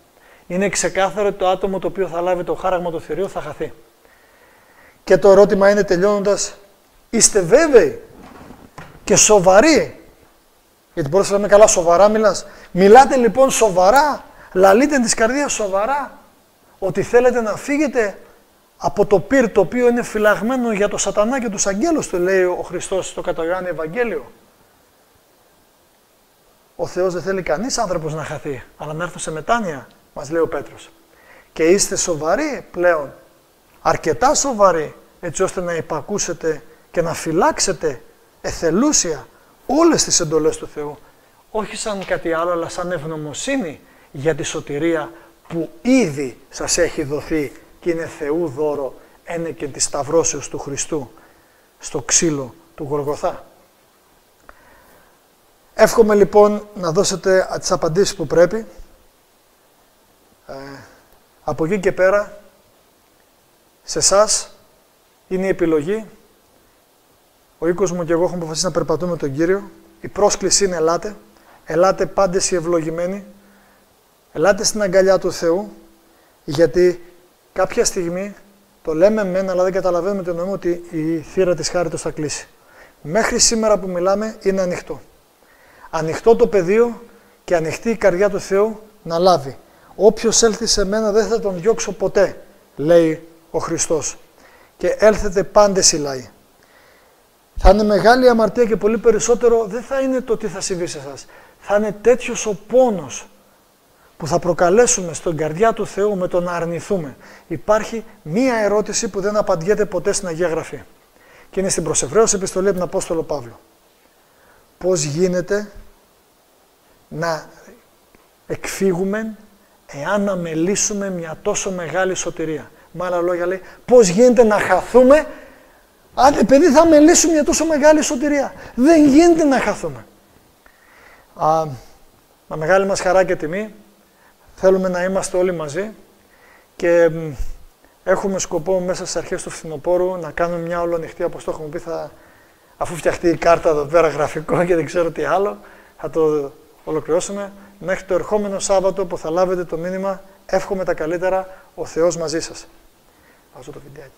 Είναι ξεκάθαρο ότι το άτομο το οποίο θα λάβει το χάραγμα του Θηρίου θα χαθεί. Και το ερώτημα είναι, τελειώνοντας, είστε βέβαιοι και σοβαροί? Γιατί μπορείς να λέμε, καλά, σοβαρά μιλάς. Μιλάτε λοιπόν σοβαρά, λαλείτε της καρδίας σοβαρά, ότι θέλετε να φύγετε από το πυρ το οποίο είναι φυλαγμένο για το σατανά και τους αγγέλους του, λέει ο Χριστός στο κατά Ιωάννη Ευαγγέλιο. Ο Θεός δεν θέλει κανείς άνθρωπος να χαθεί, αλλά να έρθουν σε μετάνοια, μας λέει ο Πέτρος. Και είστε σοβαροί πλέον, αρκετά σοβαροί, έτσι ώστε να υπακούσετε και να φυλάξετε εθελούσια όλες τις εντολές του Θεού. Όχι σαν κάτι άλλο, αλλά σαν ευγνωμοσύνη για τη σωτηρία που ήδη σας έχει δοθεί και είναι Θεού δώρο, ένεκεν της σταυρώσεως του Χριστού στο ξύλο του Γολγοθά. Εύχομαι λοιπόν να δώσετε τις απαντήσεις που πρέπει. Από εκεί και πέρα, σε εσάς είναι η επιλογή. Ο οίκος μου και εγώ έχουμε αποφασίσει να περπατούμε τον Κύριο. Η πρόσκληση είναι ελάτε. Ελάτε πάντες οι ευλογημένοι. Ελάτε στην αγκαλιά του Θεού. Γιατί κάποια στιγμή, το λέμε μεν, αλλά δεν καταλαβαίνουμε τι εννοούμε, ότι η θύρα της χάριτος θα κλείσει. Μέχρι σήμερα που μιλάμε είναι ανοιχτό. Ανοιχτό το πεδίο και ανοιχτή η καρδιά του Θεού να λάβει. Όποιος έλθει σε μένα δεν θα τον διώξω ποτέ, λέει ο Χριστός. Και έλθετε πάντες οι λαοί. Θα είναι μεγάλη αμαρτία και πολύ περισσότερο δεν θα είναι το τι θα συμβεί σε εσάς. Θα είναι τέτοιος ο πόνος που θα προκαλέσουμε στον καρδιά του Θεού με το να αρνηθούμε. Υπάρχει μία ερώτηση που δεν απαντιέται ποτέ στην Αγία Γραφή. Και είναι στην προς Εβραίους επιστολή από τον Απόστολο Παύλο. Πώς γίνεται να εκφύγουμε εάν αμελήσουμε μια τόσο μεγάλη σωτηρία? Με άλλα λόγια λέει, πώς γίνεται να χαθούμε αν επειδή θα αμελήσουμε μια τόσο μεγάλη σωτηρία? Δεν γίνεται να χαθούμε. Με μεγάλη μας χαρά και τιμή θέλουμε να είμαστε όλοι μαζί και έχουμε σκοπό μέσα στις αρχές του φθινοπόρου να κάνουμε μια ολονυχτή αποστόλη. Έχουμε πει, αφού φτιαχτεί η κάρτα εδώ πέρα γραφικό και δεν ξέρω τι άλλο, θα το ολοκληρώσουμε μέχρι το ερχόμενο Σάββατο που θα λάβετε το μήνυμα. Εύχομαι τα καλύτερα, ο Θεός μαζί σας. Βάζω το βιντεάκι.